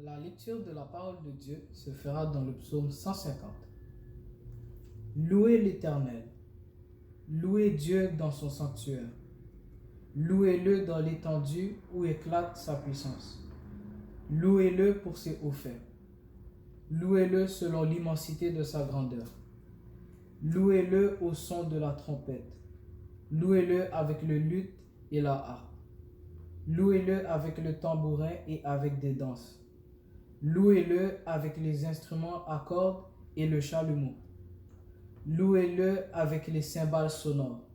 La lecture de la parole de Dieu se fera dans le psaume 150. Louez l'Éternel. Louez Dieu dans son sanctuaire. Louez-le dans l'étendue où éclate sa puissance. Louez-le pour ses hauts faits. Louez-le selon l'immensité de sa grandeur. Louez-le au son de la trompette. Louez-le avec le luth et la harpe. Louez-le avec le tambourin et avec des danses. Louez-le avec les instruments à cordes et le chalumeau. Louez-le avec les cymbales sonores.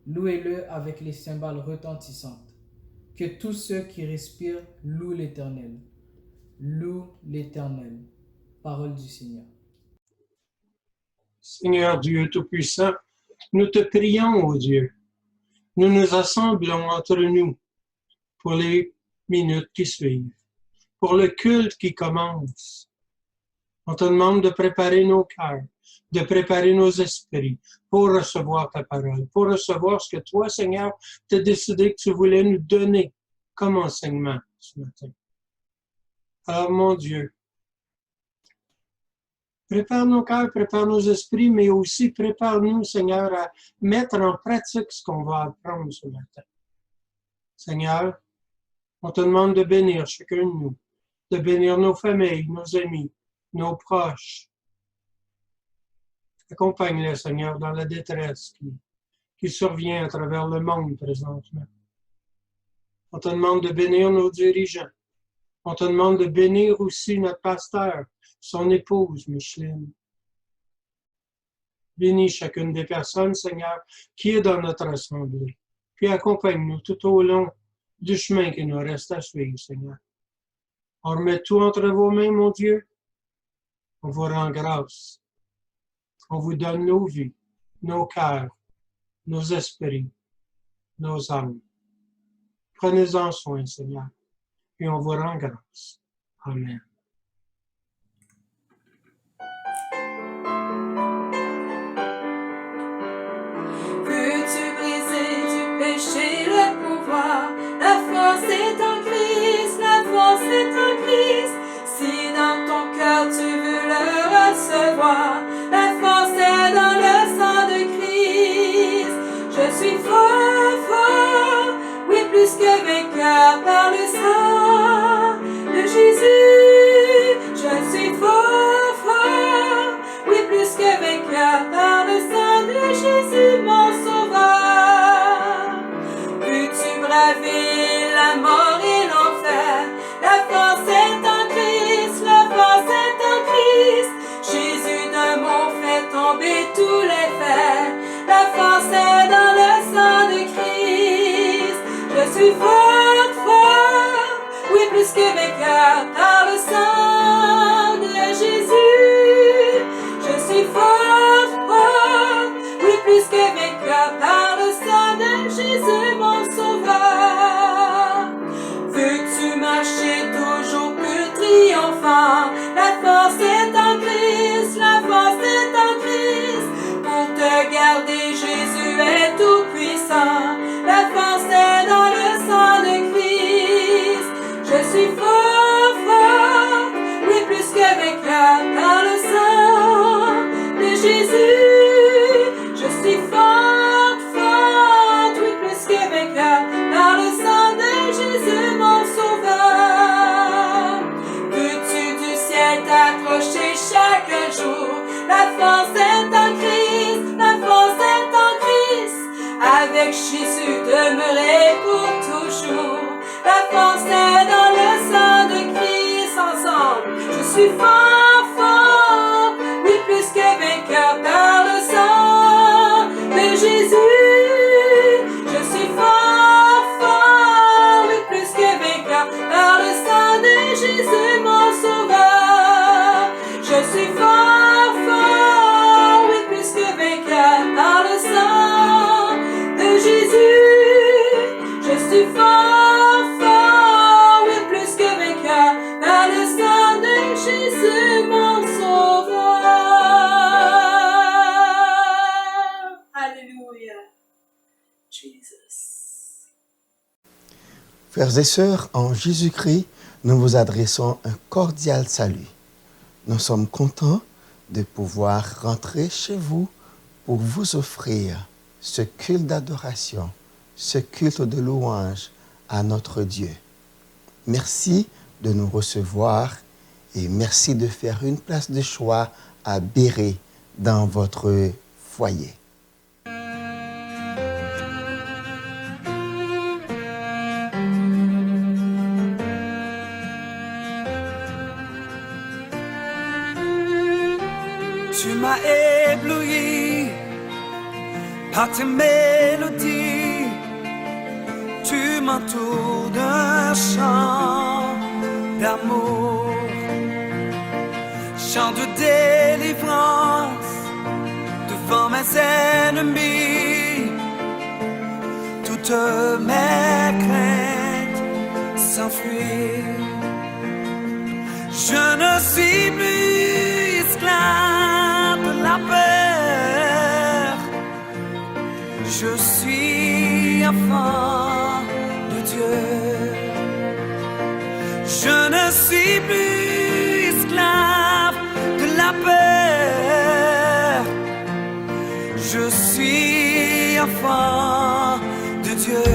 Louez-le avec les cymbales retentissantes. Que tous ceux qui respirent louent l'Éternel. Loue l'Éternel. Parole du Seigneur. Seigneur Dieu Tout-Puissant, nous te prions, ô Dieu. Nous nous assemblons entre nous pour les minutes qui suivent, pour le culte qui commence. On te demande de préparer nos cœurs, de préparer nos esprits pour recevoir ta parole, pour recevoir ce que toi, Seigneur, tu as décidé que tu voulais nous donner comme enseignement ce matin. Alors, mon Dieu, prépare nos cœurs, prépare nos esprits, mais aussi prépare-nous, Seigneur, à mettre en pratique ce qu'on va apprendre ce matin. Seigneur, on te demande de bénir chacun de nous, de bénir nos familles, nos amis, nos proches. Accompagne-les, Seigneur, dans la détresse qui survient à travers le monde présentement. On te demande de bénir nos dirigeants. On te demande de bénir aussi notre pasteur, son épouse, Micheline. Bénis chacune des personnes, Seigneur, qui est dans notre assemblée. Puis accompagne-nous tout au long du chemin qui nous reste à suivre, Seigneur. On remet tout entre vos mains, mon Dieu. On vous rend grâce. On vous donne nos vies, nos cœurs, nos esprits, nos âmes. Prenez-en soin, Seigneur, et on vous rend grâce. Amen. Peux-tu briser du péché le pouvoir? La force est en Christ, la force est en Christ. Si dans ton cœur tu veux le recevoir, la force est dans le sang de Christ. Je suis fort, fort, oui plus que vainqueur par le sang de Jésus. Je suis fort, fort, oui plus que vainqueur par le sang de Jésus, mon sauveur. Peux-tu braver la mort et l'enfer? La force est en Christ, la force est en Christ. Jésus de mon fait tomber tous les fers. La force est dans le sang de Christ. Je suis fort, fort, oui plus que vainqueur par le sang de Jésus. Je suis fort, fort, oui plus que vainqueur par le sang de Jésus, mon sauveur. Veux-tu marcher toujours plus triomphant? La force est en Christ, la force est en Christ. Pour te garder, Jésus est tout puissant. La force est dans le sang de Christ. Je suis fort, fort, oui plus que vainqueur par le sang de Jésus. Je suis fort, fort, oui plus que vainqueur par le sang de Jésus, mon sauveur. Veux-tu du ciel t'accrocher chaque jour? La force est en Christ, la force est en Christ. Avec Jésus demeurer pour toujours. La force est dans le sang de Christ, ensemble. Je suis fort, fort, oui plus que vainqueur par le sang de Jésus. Je suis fort, fort, oui plus que vainqueur par le sang de Jésus, mon sauveur. Je suis fort, fort, oui plus que vainqueur par le sang de Jésus. Je suis fort, fort, oui plus que vainqueur par le sang de Jésus, mon sauveur. Alléluia. Jesus. Frères et sœurs, en Jésus-Christ, nous vous adressons un cordial salut. Nous sommes contents de pouvoir rentrer chez vous pour vous offrir ce culte d'adoration, ce culte de louange à notre Dieu. Merci de nous recevoir et merci de faire une place de choix à Béret dans votre foyer. Tu m'as ébloui par tes mélodies, tu m'entoures d'un chant d'amour, chant de délivrance devant mes ennemis. Toutes mes craintes s'enfuient. Je ne suis plus esclave de la peur. Je suis enfant de Dieu. Je ne suis plus esclave de la peur. Je suis enfant de Dieu.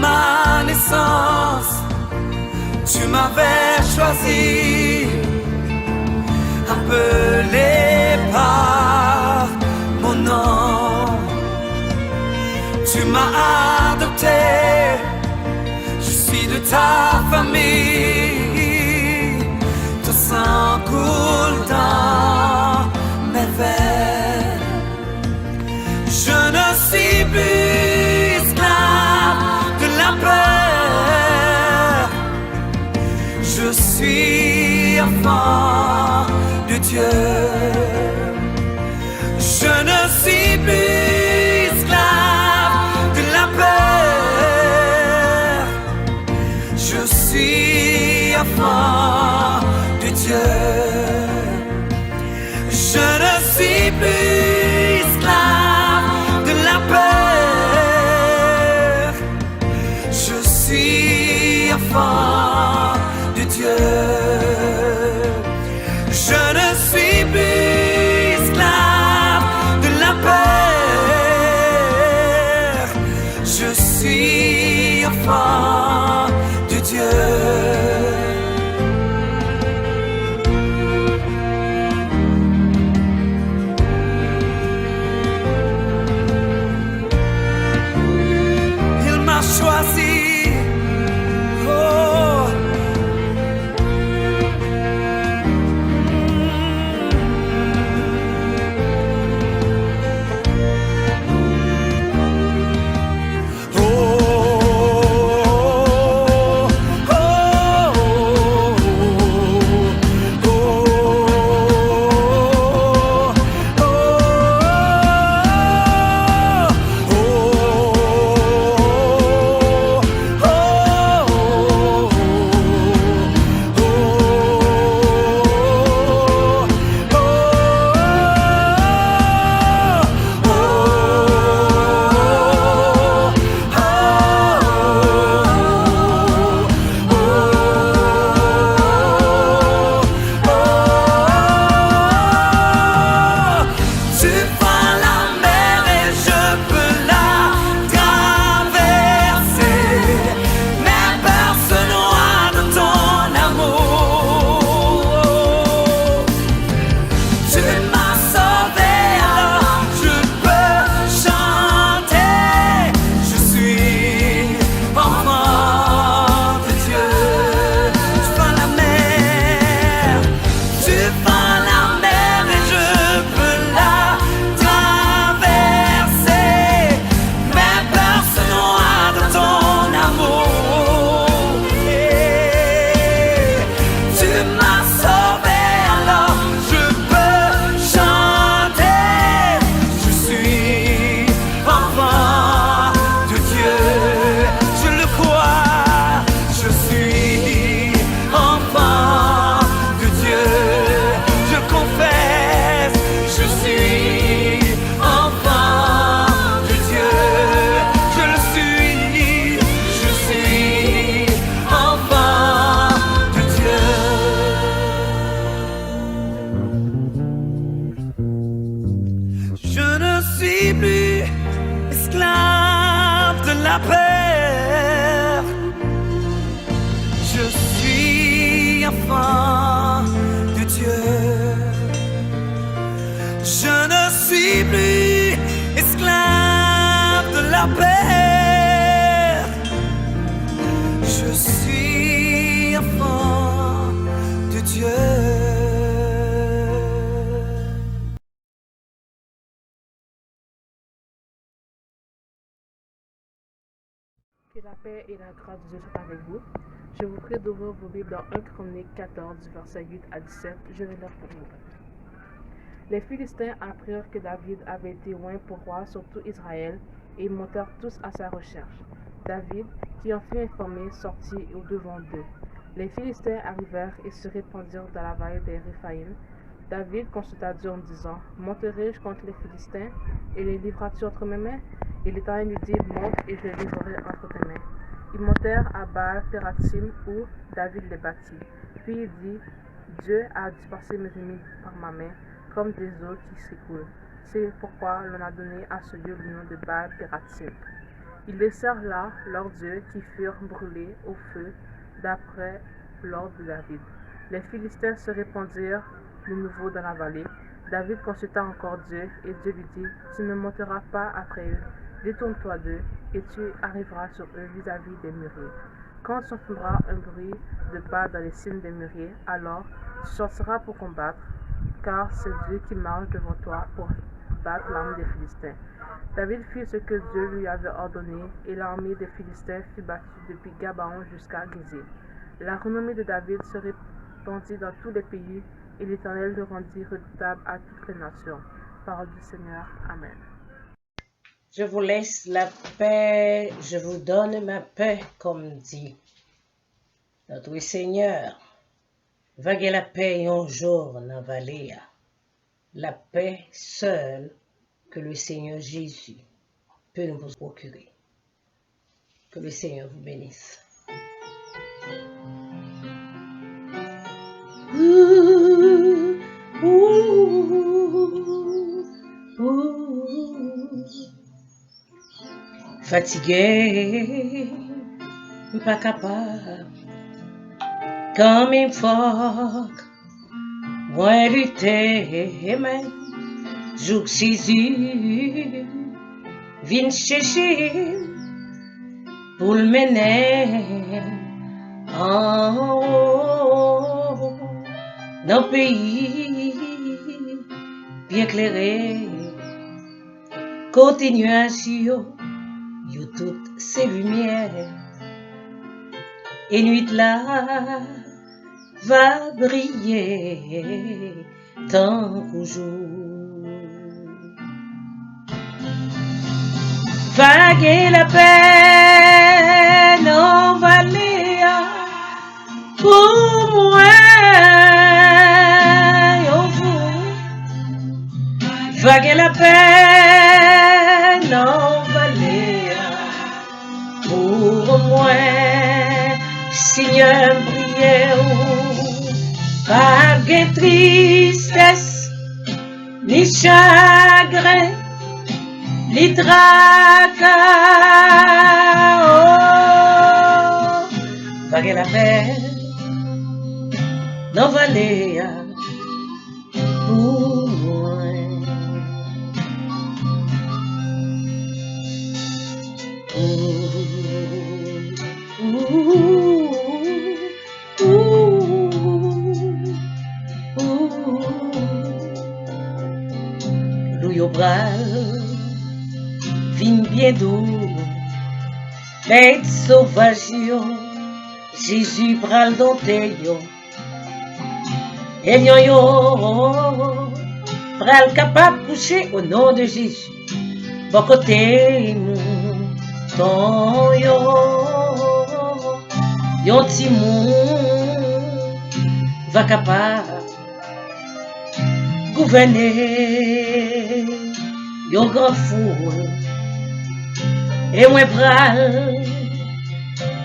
Ma naissance, tu m'avais choisi, appelé par mon nom. Tu m'as adopté, je suis de ta famille. Ton sang coule dans mes veines. Je ne suis plus esclave la peur. Je suis enfant de Dieu. Je ne suis plus esclave de la peur. Je suis enfant de Dieu. Je ne suis plus esclave de la peur. Je suis enfant de Dieu. Je ne suis plus esclave de la peur. Je suis enfant de Dieu. enfant de Dieu. Je ne suis plus esclave de la paix. Je suis enfant de Dieu. Que la paix et la grâce de Dieu soient avec vous. Je vous prie d'ouvrir vos Bibles dans 1 Chronique 14, du verset 8 à 17. Je vais lire pour vous. Les Philistins apprirent que David avait été oint pour roi sur tout Israël et ils montèrent tous à sa recherche. David, qui en fut informé, sortit au-devant d'eux. Les Philistins arrivèrent et se répandirent dans la vallée des Réphaïm. David consulta Dieu en disant, « Monterai-je contre les Philistins et les livreras-tu entre mes mains ?» Et l'Éternel lui dit, « Monte et je les livrerai entre tes mains. » Ils montèrent à Baal-Pératim où David les battit. Puis il dit, « Dieu a dispersé mes ennemis par ma main, comme des eaux qui s'écoulent. C'est pourquoi l'on a donné à ce lieu le nom de Baal-Pératim. » Ils laissèrent là leurs dieux qui furent brûlés au feu d'après l'ordre de David. Les Philistins se répandirent de nouveau dans la vallée. David consulta encore Dieu et Dieu lui dit, « Tu ne monteras pas après eux. Détourne-toi d'eux, et tu arriveras sur eux vis-à-vis des mûriers. Quand tu entendras un bruit de pas dans les cimes des mûriers, alors tu sortiras pour combattre, car c'est Dieu qui marche devant toi pour battre l'armée des Philistins. » David fit ce que Dieu lui avait ordonné, et l'armée des Philistins fut battue depuis Gabaon jusqu'à Gézir. La renommée de David se répandit dans tous les pays, et l'Éternel le rendit redoutable à toutes les nations. Parole du Seigneur. Amen. Je vous laisse la paix, je vous donne ma paix, comme dit notre Seigneur. Vaguez la paix un jour dans la vallée. La paix seule que le Seigneur Jésus peut nous procurer. Que le Seigneur vous bénisse. Fatigué, pas capable, comme il faut, moi lutter, mais jour Jésus vient chercher pour le mener en haut dans le pays bien éclairé, continuation. Yo toutes ces lumières et nuit là va briller tant qu'au jour. Vaguer la paix en vallée pour moi au fond. Vaguer la paix en vallée pour moi, Seigneur, prière, pas de tristesse, ni chagrin, ni tracas, oh, vague la paix, dans vallée, pour moi. Loup bral, vin bien doux, bête sauvage yo, Jésus bral dompté yo, et yo, bral capable coucher au nom de Jésus, bon côté nous, ton yo ti moun, va capable gouverner yon grand foule et moi pral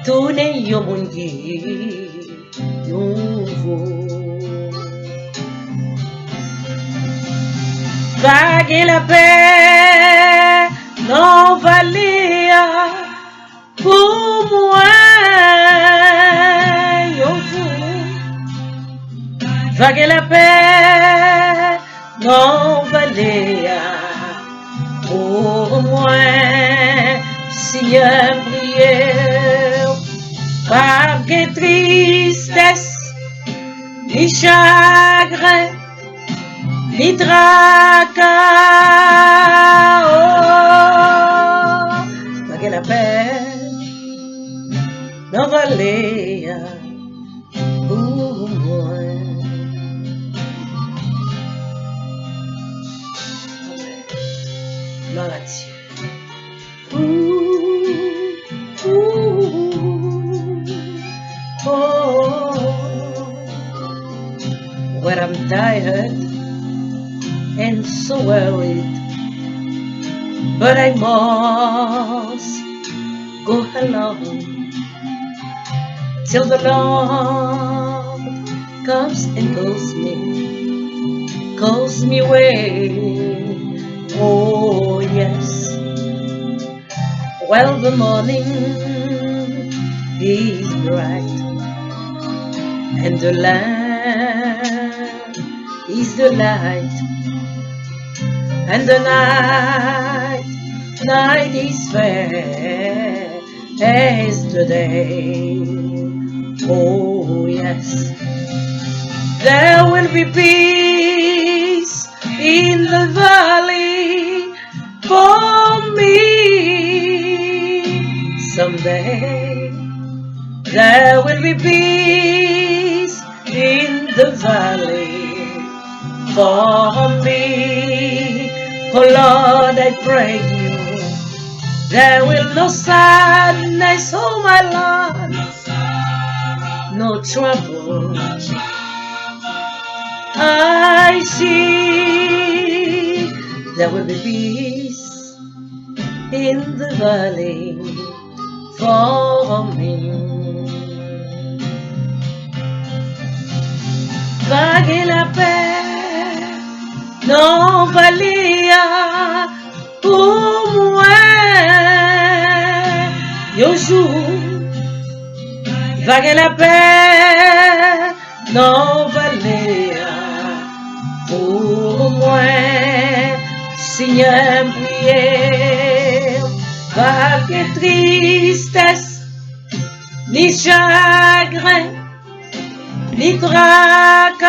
tourner yon moun qui yon vaut vague la paix non vallée pour moi yon vaut vague la paix non vallée pour moi, Seigneur, prière, pas de tristesse, ni chagrin, ni tracas, oh, vague la paix non vallée pour moi. Gloire à Dieu. When I'm tired and so worried, but I must go along till the Lord comes and calls me away. Oh yes, well the morning is bright and the land is the light, and the night is fair as the day. Oh yes, there will be peace in the valley for me. Someday there will be peace in the valley for me. Oh Lord, I pray you, there will no sadness, oh my Lord, no trouble. I see there will be peace in the valley for me. Vague la paix, non valia pour moi. Yo jour, vague la paix, non valia pour moi. Seigneur, prière, pas de tristesse, ni chagrin, ni tracas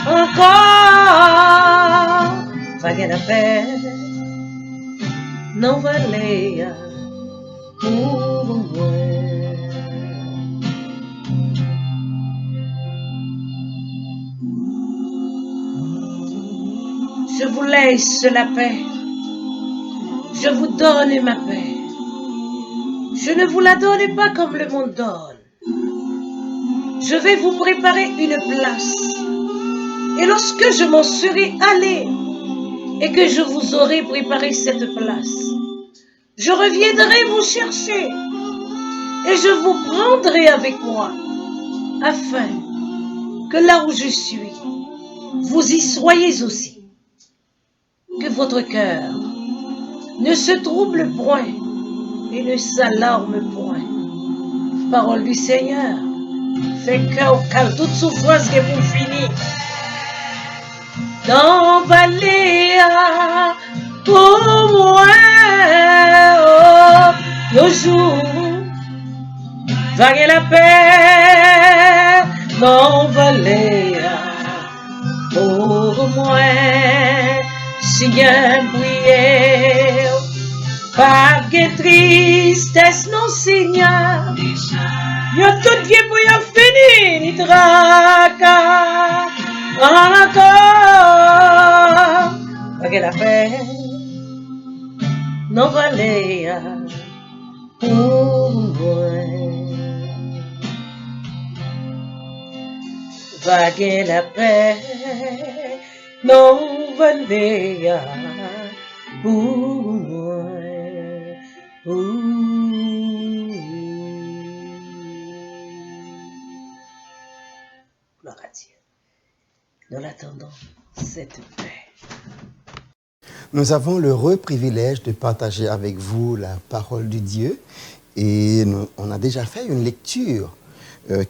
encore. Vague la paix, non valait pour moi. Je vous laisse la paix, je vous donne ma paix. Je ne vous la donne pas comme le monde donne. Je vais vous préparer une place. Et lorsque je m'en serai allé et que je vous aurai préparé cette place, je reviendrai vous chercher et je vous prendrai avec moi, afin que là où je suis, vous y soyez aussi. Que votre cœur ne se trouble point et ne s'alarme point. Parole du Seigneur, fait qu'au calme toute souffrance que vous finissez. Dans Valéa, pour moi, oh, le jour, vague la paix. Dans Valéa, pour moi, Seigneur, prière, pas de tristesse, non, Seigneur. Yo tout vie pour y finir, ni tracas, encore. Pas que la paix, non, Valéa, pour moi. Vague la paix, non, Valéa, pour moi. Gloire à Dieu. Nous l'attendons, cette paix. Nous avons l'heureux privilège de partager avec vous la parole de Dieu et on a déjà fait une lecture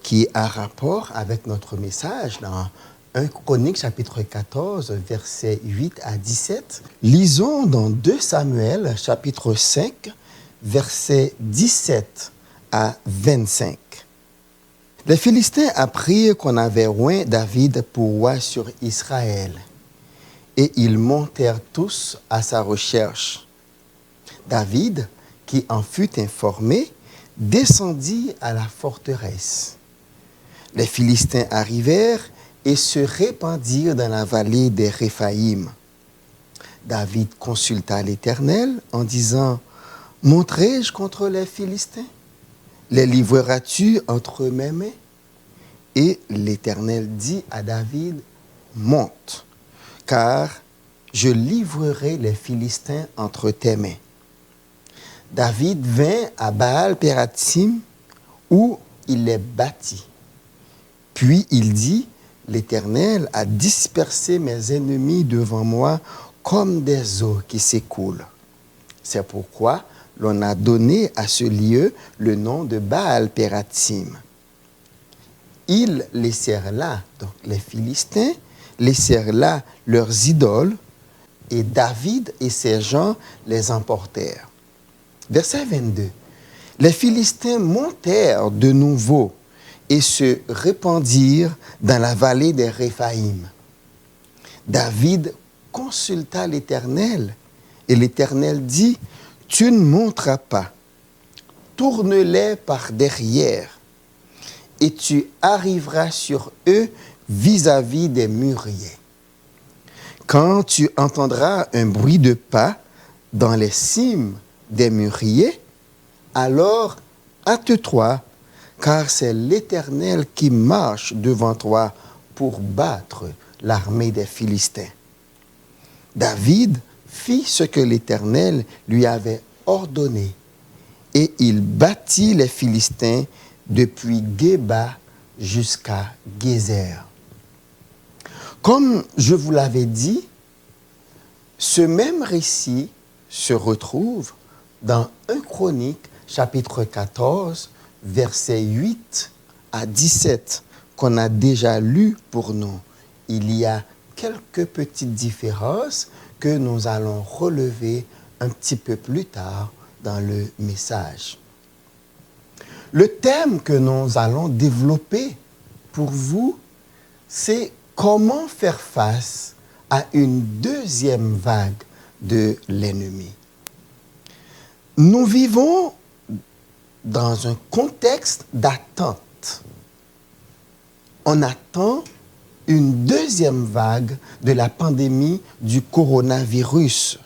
qui a rapport avec notre message dans 1 Chronique chapitre 14, versets 8 à 17. Lisons dans 2 Samuel chapitre 5, versets 17 à 25. Les Philistins apprirent qu'on avait oint David pour roi sur Israël, et ils montèrent tous à sa recherche. David, qui en fut informé, descendit à la forteresse. Les Philistins arrivèrent et se répandirent dans la vallée des Réphaïm. David consulta l'Éternel en disant, « Monterai-je contre les Philistins? Les livreras-tu entre mes mains? » Et l'Éternel dit à David, « Monte, car je livrerai les Philistins entre tes mains. » David vint à Baal-Pérathim, où il les battit. Puis il dit, « L'Éternel a dispersé mes ennemis devant moi comme des eaux qui s'écoulent. » C'est pourquoi l'on a donné à ce lieu le nom de Baal-Pérathim. Ils laissèrent là, donc les Philistins, laissèrent là leurs idoles, et David et ses gens les emportèrent. Verset 22. Les Philistins montèrent de nouveau et se répandirent dans la vallée des Réphaïm. David consulta l'Éternel, et l'Éternel dit, « Tu ne monteras pas, tourne-les par derrière, et tu arriveras sur eux vis-à-vis des mûriers. Quand tu entendras un bruit de pas dans les cimes des mûriers, alors hâte-toi, car c'est l'Éternel qui marche devant toi pour battre l'armée des Philistins. » David fit ce que l'Éternel lui avait ordonné, et il battit les Philistins depuis Géba jusqu'à Gézer. Comme je vous l'avais dit, ce même récit se retrouve dans 1 Chronique, chapitre 14, versets 8 à 17, qu'on a déjà lu pour nous. Il y a quelques petites différences que nous allons relever un petit peu plus tard dans le message. Le thème que nous allons développer pour vous, c'est comment faire face à une deuxième vague de l'ennemi. Nous vivons dans un contexte d'attente. On attend une deuxième vague de la pandémie du coronavirus.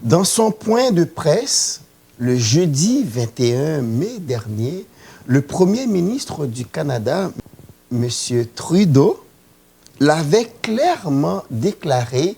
Dans son point de presse, le jeudi 21 mai dernier, le Premier ministre du Canada, M. Trudeau, l'avait clairement déclaré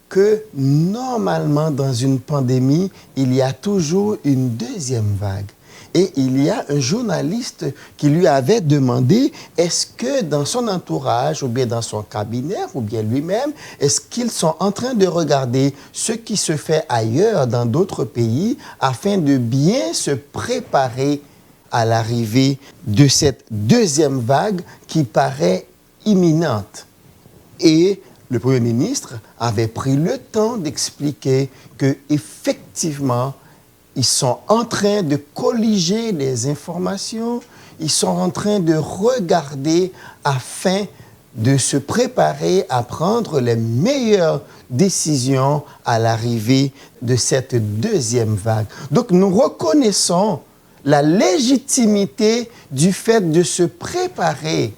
que normalement dans une pandémie, il y a toujours une deuxième vague. Et il y a un journaliste qui lui avait demandé, est-ce que dans son entourage, ou bien dans son cabinet, ou bien lui-même, est-ce qu'ils sont en train de regarder ce qui se fait ailleurs dans d'autres pays afin de bien se préparer à l'arrivée de cette deuxième vague qui paraît imminente. Et le Premier ministre avait pris le temps d'expliquer qu'effectivement, ils sont en train de colliger les informations, ils sont en train de regarder afin de se préparer à prendre les meilleures décisions à l'arrivée de cette deuxième vague. Donc nous reconnaissons la légitimité du fait de se préparer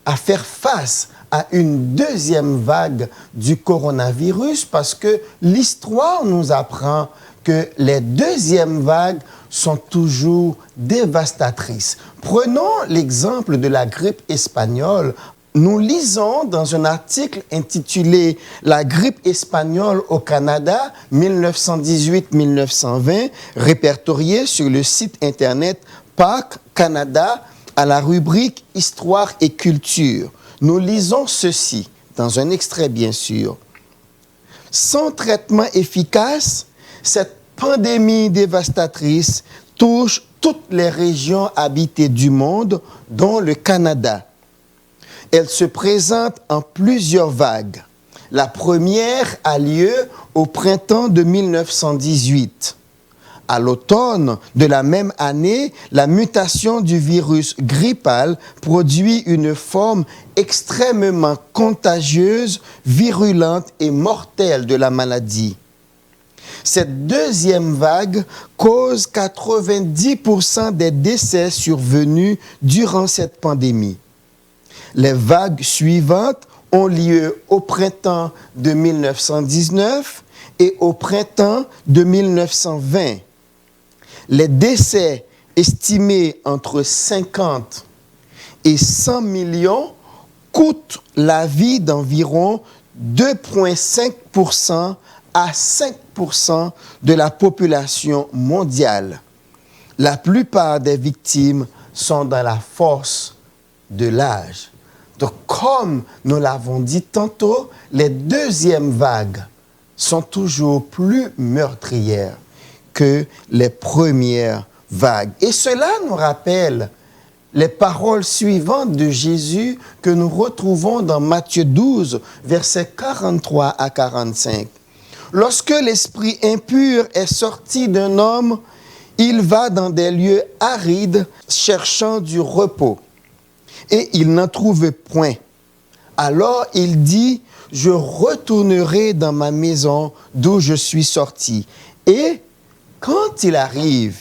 à faire face à une deuxième vague du coronavirus parce que l'histoire nous apprend que les deuxièmes vagues sont toujours dévastatrices. Prenons l'exemple de la grippe espagnole. Nous lisons dans un article intitulé « La grippe espagnole au Canada, 1918-1920 », répertorié sur le site internet PAC Canada à la rubrique « Histoire et culture ». Nous lisons ceci, dans un extrait bien sûr. « Sans traitement efficace, cette pandémie dévastatrice touche toutes les régions habitées du monde, dont le Canada. Elle se présente en plusieurs vagues. La première a lieu au printemps de 1918. À l'automne de la même année, la mutation du virus grippal produit une forme extrêmement contagieuse, virulente et mortelle de la maladie. Cette deuxième vague cause 90% des décès survenus durant cette pandémie. Les vagues suivantes ont lieu au printemps de 1919 et au printemps de 1920. Les décès estimés entre 50 et 100 millions coûtent la vie d'environ 2,5% à 5% de la population mondiale. La plupart des victimes sont dans la force de l'âge. Donc, comme nous l'avons dit tantôt, les deuxièmes vagues sont toujours plus meurtrières que les premières vagues. Et cela nous rappelle les paroles suivantes de Jésus que nous retrouvons dans Matthieu 12, versets 43 à 45. Lorsque l'esprit impur est sorti d'un homme, il va dans des lieux arides cherchant du repos. Et il n'en trouve point. Alors il dit, je retournerai dans ma maison d'où je suis sorti. Et quand il arrive,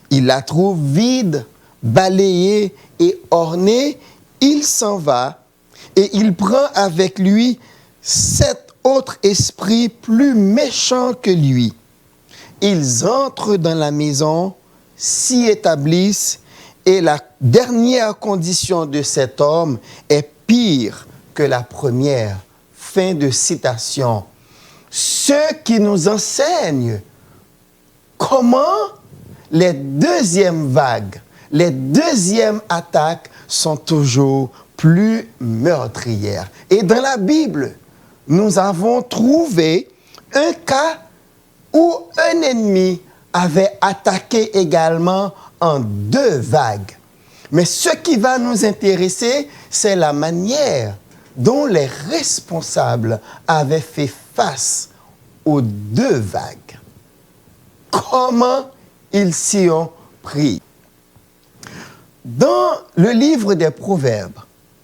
il la trouve vide, balayée et ornée, il s'en va et il prend avec lui 7 autres esprits plus méchants que lui. Ils entrent dans la maison, s'y établissent et la dernière condition de cet homme est pire que la première. Fin de citation. Ce qui nous enseigne comment les deuxièmes vagues, les deuxièmes attaques sont toujours plus meurtrières. Et dans la Bible, nous avons trouvé un cas où un ennemi avait attaqué également en 2 vagues. Mais ce qui va nous intéresser, c'est la manière dont les responsables avaient fait face aux 2 vagues. Comment ils s'y ont pris. Dans le livre des Proverbes,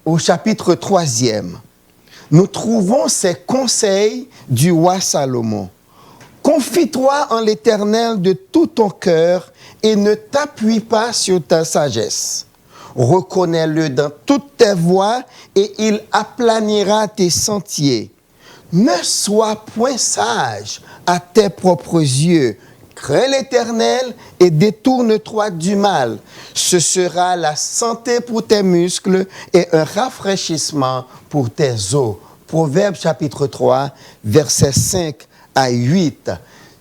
au chapitre 3e, nous trouvons ces conseils du roi Salomon. Confie-toi en l'Éternel de tout ton cœur et ne t'appuie pas sur ta sagesse. Reconnais-le dans toutes tes voies et il aplanira tes sentiers. Ne sois point sage à tes propres yeux. Crains l'Éternel et détourne-toi du mal. Ce sera la santé pour tes muscles et un rafraîchissement pour tes os. Proverbe chapitre 3, versets 5 à 8.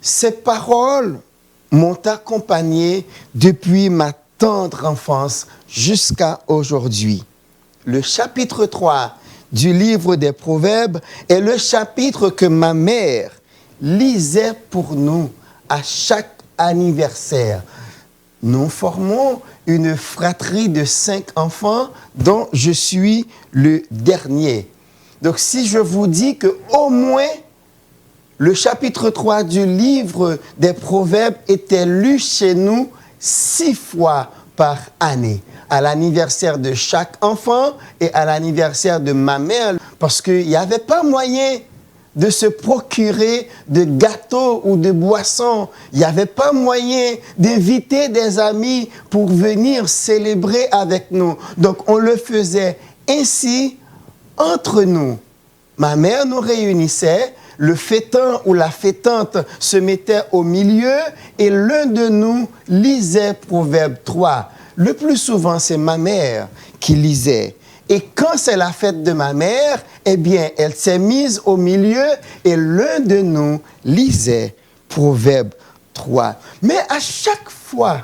Ces paroles m'ont accompagné depuis ma tendre enfance jusqu'à aujourd'hui. Le chapitre 3 du livre des Proverbes est le chapitre que ma mère lisait pour nous à chaque anniversaire. Nous formons une fratrie de 5 enfants dont je suis le dernier. Donc si je vous dis qu'au moins le chapitre 3 du livre des Proverbes était lu chez nous 6 fois par année, à l'anniversaire de chaque enfant et à l'anniversaire de ma mère, parce qu'il n'y avait pas moyen de se procurer de gâteaux ou de boissons. Il n'y avait pas moyen d'inviter des amis pour venir célébrer avec nous. Donc, on le faisait ainsi entre nous. Ma mère nous réunissait, le fêtant ou la fêtante se mettait au milieu et l'un de nous lisait Proverbe 3. Le plus souvent, c'est ma mère qui lisait. Et quand c'est la fête de ma mère, eh bien, elle s'est mise au milieu et l'un de nous lisait Proverbe 3. Mais à chaque fois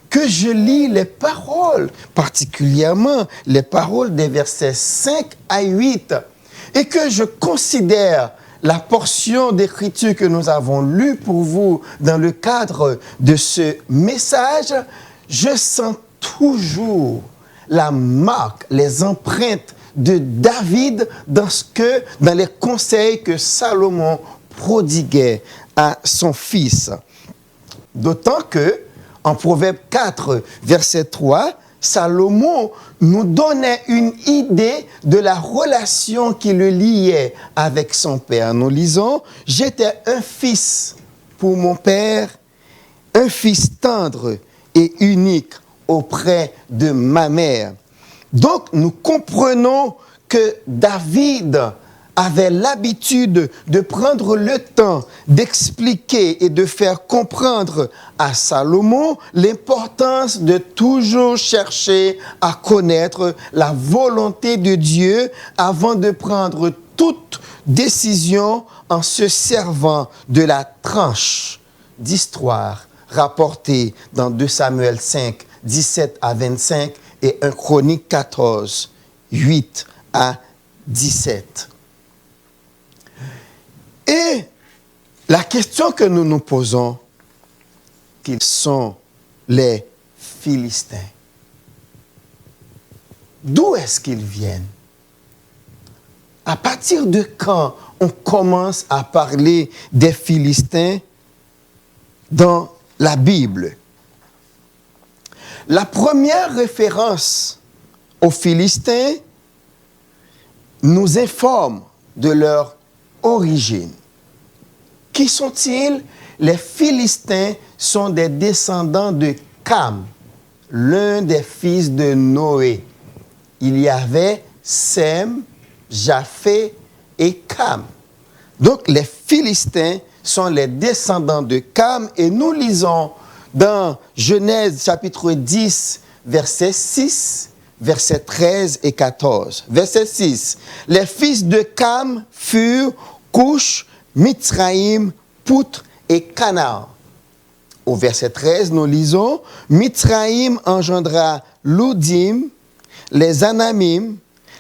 que je lis les paroles, particulièrement les paroles des versets 5 à 8, et que je considère la portion d'écriture que nous avons lue pour vous dans le cadre de ce message, je sens toujours la marque, les empreintes de David dans les conseils que Salomon prodiguait à son fils. D'autant que, en Proverbe 4, verset 3, Salomon nous donnait une idée de la relation qui le liait avec son père. Nous lisons, « J'étais un fils pour mon père, un fils tendre et unique auprès de ma mère. » Donc, nous comprenons que David avait l'habitude de prendre le temps d'expliquer et de faire comprendre à Salomon l'importance de toujours chercher à connaître la volonté de Dieu avant de prendre toute décision en se servant de la tranche d'histoire rapportée dans 2 Samuel 5, 17 à 25 et 1 Chronique 14, 8 à 17. Et la question que nous nous posons, qui sont les Philistins? D'où est-ce qu'ils viennent? À partir de quand on commence à parler des Philistins dans la Bible? La première référence aux Philistins nous informe de leur origine. Qui sont-ils? Les Philistins sont des descendants de Cam, l'un des fils de Noé. Il y avait Sem, Japheth et Cam. Donc les Philistins sont les descendants de Cam et nous lisons dans Genèse chapitre 10, verset 6, verset 13 et 14. Verset 6. Les fils de Cam furent Cush, Mitsraïm, Poutre et Canaan. Au verset 13, nous lisons, Mitsraïm engendra Loudim, les Anamim,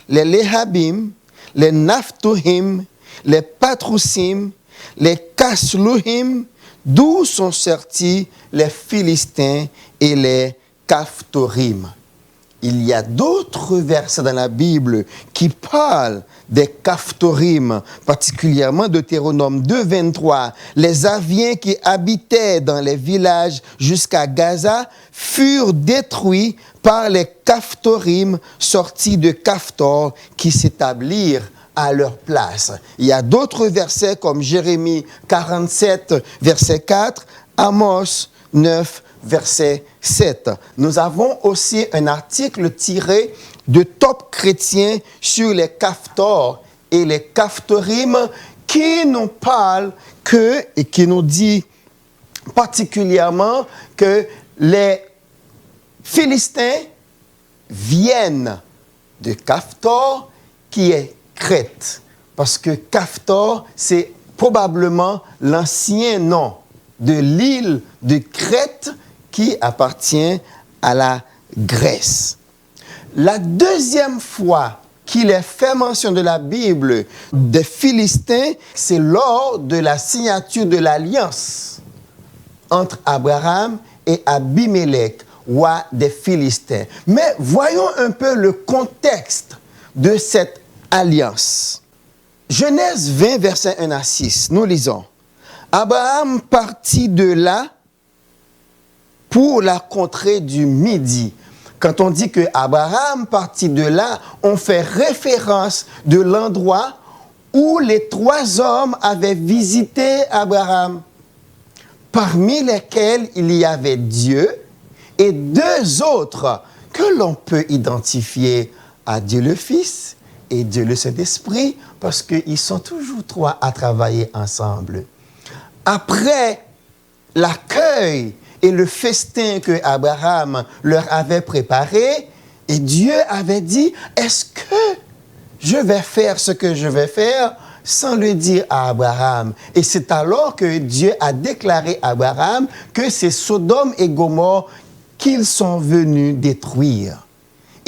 les Lehabim, les Naphtuhim, les Patrousim, les Kasluhim, d'où sont sortis les Philistins et les Caphtorim. Il y a d'autres versets dans la Bible qui parlent des Caphtorim, particulièrement Deutéronome 2, 23. Les Aviens qui habitaient dans les villages jusqu'à Gaza furent détruits par les Caphtorim sortis de Caphtor qui s'établirent à leur place. Il y a d'autres versets comme Jérémie 47, verset 4, Amos 9, verset 7. Nous avons aussi un article tiré de Top Chrétien sur les Caphtor et les Caphtorim qui nous parle et qui nous dit particulièrement que les Philistins viennent de Caphtor qui est Crète. Parce que Caphtor, c'est probablement l'ancien nom de l'île de Crète qui appartient à la Grèce. La deuxième fois qu'il est fait mention de la Bible des Philistins, c'est lors de la signature de l'alliance entre Abraham et Abimelech, roi des Philistins. Mais voyons un peu le contexte de cette alliance. Genèse 20, versets 1 à 6, nous lisons. Abraham partit de là pour la contrée du Midi. Quand on dit que Abraham partit de là, on fait référence de l'endroit où les 3 hommes avaient visité Abraham, parmi lesquels il y avait Dieu et 2 autres que l'on peut identifier à Dieu le Fils et Dieu le Saint-Esprit, parce qu'ils sont toujours 3 à travailler ensemble. Après l'accueil et le festin que Abraham leur avait préparé, et Dieu avait dit, est-ce que je vais faire ce que je vais faire sans le dire à Abraham? Et c'est alors que Dieu a déclaré à Abraham que c'est Sodome et Gomorrhe qu'ils sont venus détruire.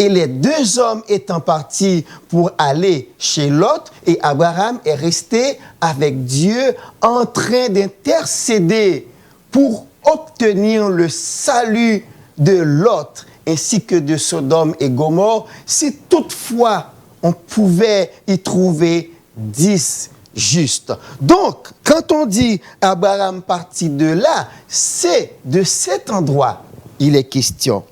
Et les deux hommes étant partis pour aller chez Lot, et Abraham est resté avec Dieu en train d'intercéder pour obtenir le salut de Lot ainsi que de Sodome et Gomorrhe, si toutefois on pouvait y trouver 10 justes. Donc, quand on dit Abraham partit de là, c'est de cet endroit il est question.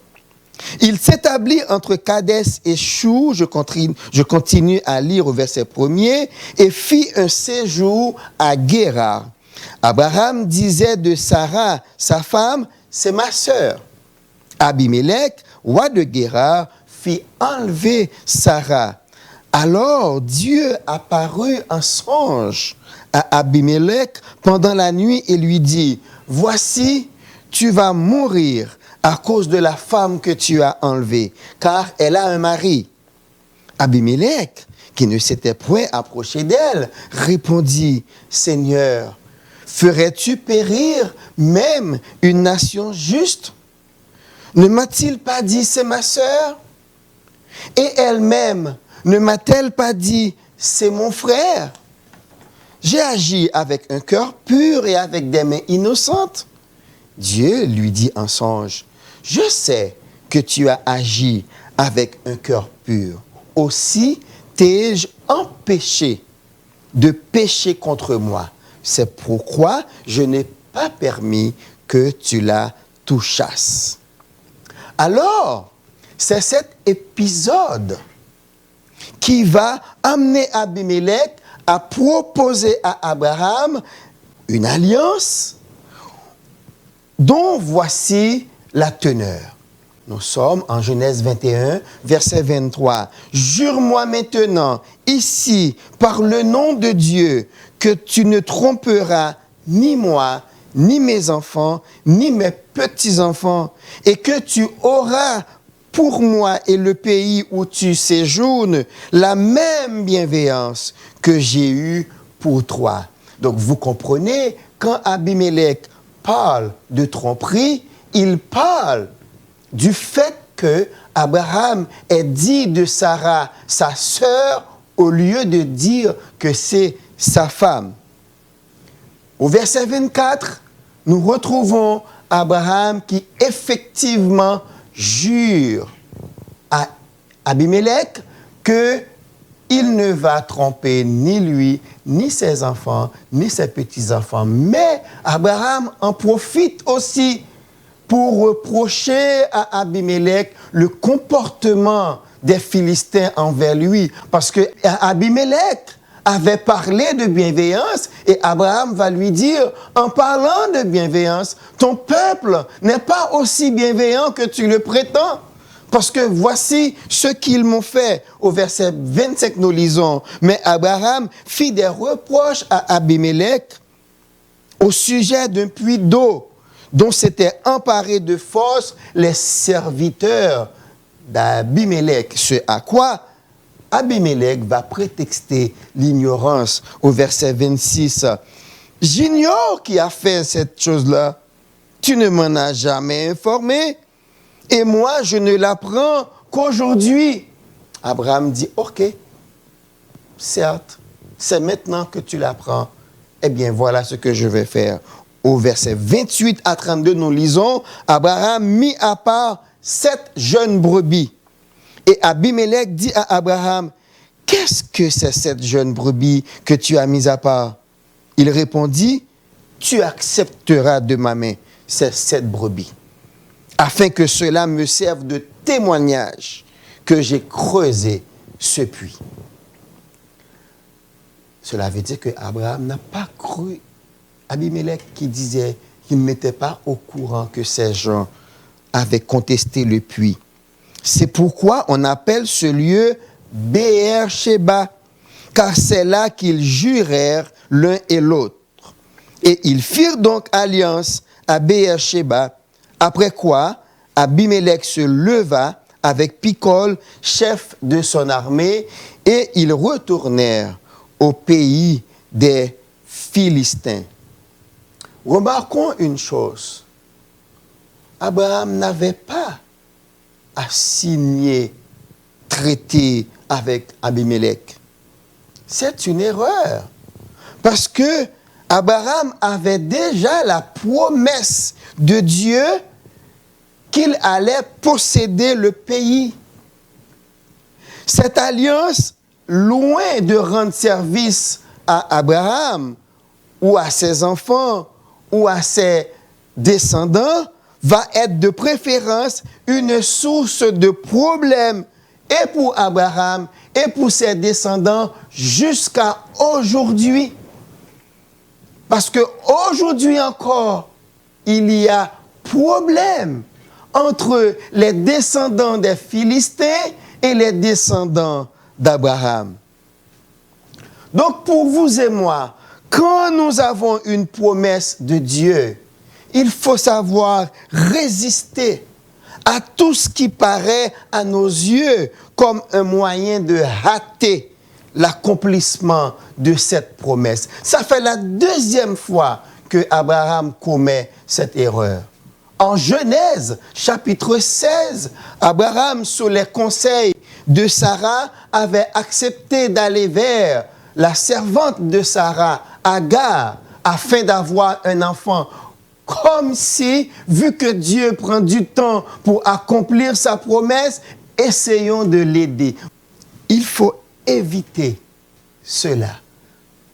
Il s'établit entre Kadès et Chou, je continue à lire au verset 1er, et fit un séjour à Guérar. Abraham disait de Sarah, sa femme, c'est ma sœur. Abimelech, roi de Guérar, fit enlever Sarah. Alors Dieu apparut en songe à Abimelech pendant la nuit et lui dit, voici, tu vas mourir à cause de la femme que tu as enlevée, car elle a un mari. Abimelech, qui ne s'était point approché d'elle, répondit, Seigneur, ferais-tu périr même une nation juste? Ne m'a-t-il pas dit, c'est ma sœur? Et elle-même, ne m'a-t-elle pas dit, c'est mon frère? J'ai agi avec un cœur pur et avec des mains innocentes. Dieu lui dit en songe, je sais que tu as agi avec un cœur pur. Aussi t'ai-je empêché de pécher contre moi. C'est pourquoi je n'ai pas permis que tu la touchasses. Alors, c'est cet épisode qui va amener Abimelech à proposer à Abraham une alliance dont voici la teneur. Nous sommes en Genèse 21, verset 23. Jure-moi maintenant, ici, par le nom de Dieu, que tu ne tromperas ni moi, ni mes enfants, ni mes petits-enfants, et que tu auras pour moi et le pays où tu séjournes la même bienveillance que j'ai eue pour toi. Donc vous comprenez, quand Abimelech parle de tromperie, il parle du fait que Abraham ait dit de Sarah, sa sœur, au lieu de dire que c'est sa femme. Au verset 24, nous retrouvons Abraham qui effectivement jure à Abimelech qu'il ne va tromper ni lui, ni ses enfants, ni ses petits-enfants. Mais Abraham en profite aussi pour reprocher à Abimelech le comportement des Philistins envers lui. Parce que Abimelech avait parlé de bienveillance et Abraham va lui dire, en parlant de bienveillance, ton peuple n'est pas aussi bienveillant que tu le prétends. Parce que voici ce qu'ils m'ont fait. Au verset 25, nous lisons, mais Abraham fit des reproches à Abimelech au sujet d'un puits d'eau dont s'étaient emparés de force les serviteurs d'Abimelech. Ce à quoi Abimelech va prétexter l'ignorance au verset 26. J'ignore qui a fait cette chose-là. Tu ne m'en as jamais informé. Et moi, je ne l'apprends qu'aujourd'hui. Abraham dit, ok, certes, c'est maintenant que tu l'apprends. Eh bien, voilà ce que je vais faire. Au verset 28 à 32, nous lisons, Abraham mit à part 7 jeunes brebis. Et Abimelech dit à Abraham, qu'est-ce que c'est cette jeune brebis que tu as mise à part? Il répondit, tu accepteras de ma main ces 7 brebis, afin que cela me serve de témoignage que j'ai creusé ce puits. Cela veut dire que Abraham n'a pas cru Abimelech qui disait qu'il n'était pas au courant que ces gens avaient contesté le puits. C'est pourquoi on appelle ce lieu Beer-Sheba, car c'est là qu'ils jurèrent l'un et l'autre. Et ils firent donc alliance à Beer-Sheba, après quoi Abimelech se leva avec Picol, chef de son armée, et ils retournèrent au pays des Philistins. Remarquons une chose. Abraham n'avait pas à signer traiter avec Abimelech. C'est une erreur. Parce que Abraham avait déjà la promesse de Dieu qu'il allait posséder le pays. Cette alliance, loin de rendre service à Abraham ou à ses enfants ou à ses descendants, va être de préférence une source de problèmes et pour Abraham et pour ses descendants jusqu'à aujourd'hui. Parce qu'aujourd'hui encore, il y a problème entre les descendants des Philistins et les descendants d'Abraham. Donc pour vous et moi, quand nous avons une promesse de Dieu, il faut savoir résister à tout ce qui paraît à nos yeux comme un moyen de hâter l'accomplissement de cette promesse. Ça fait la deuxième fois que Abraham commet cette erreur. En Genèse, chapitre 16, Abraham, sous les conseils de Sarah, avait accepté d'aller vers la servante de Sarah, Agar, afin d'avoir un enfant. Comme si, vu que Dieu prend du temps pour accomplir sa promesse, essayons de l'aider. Il faut éviter cela,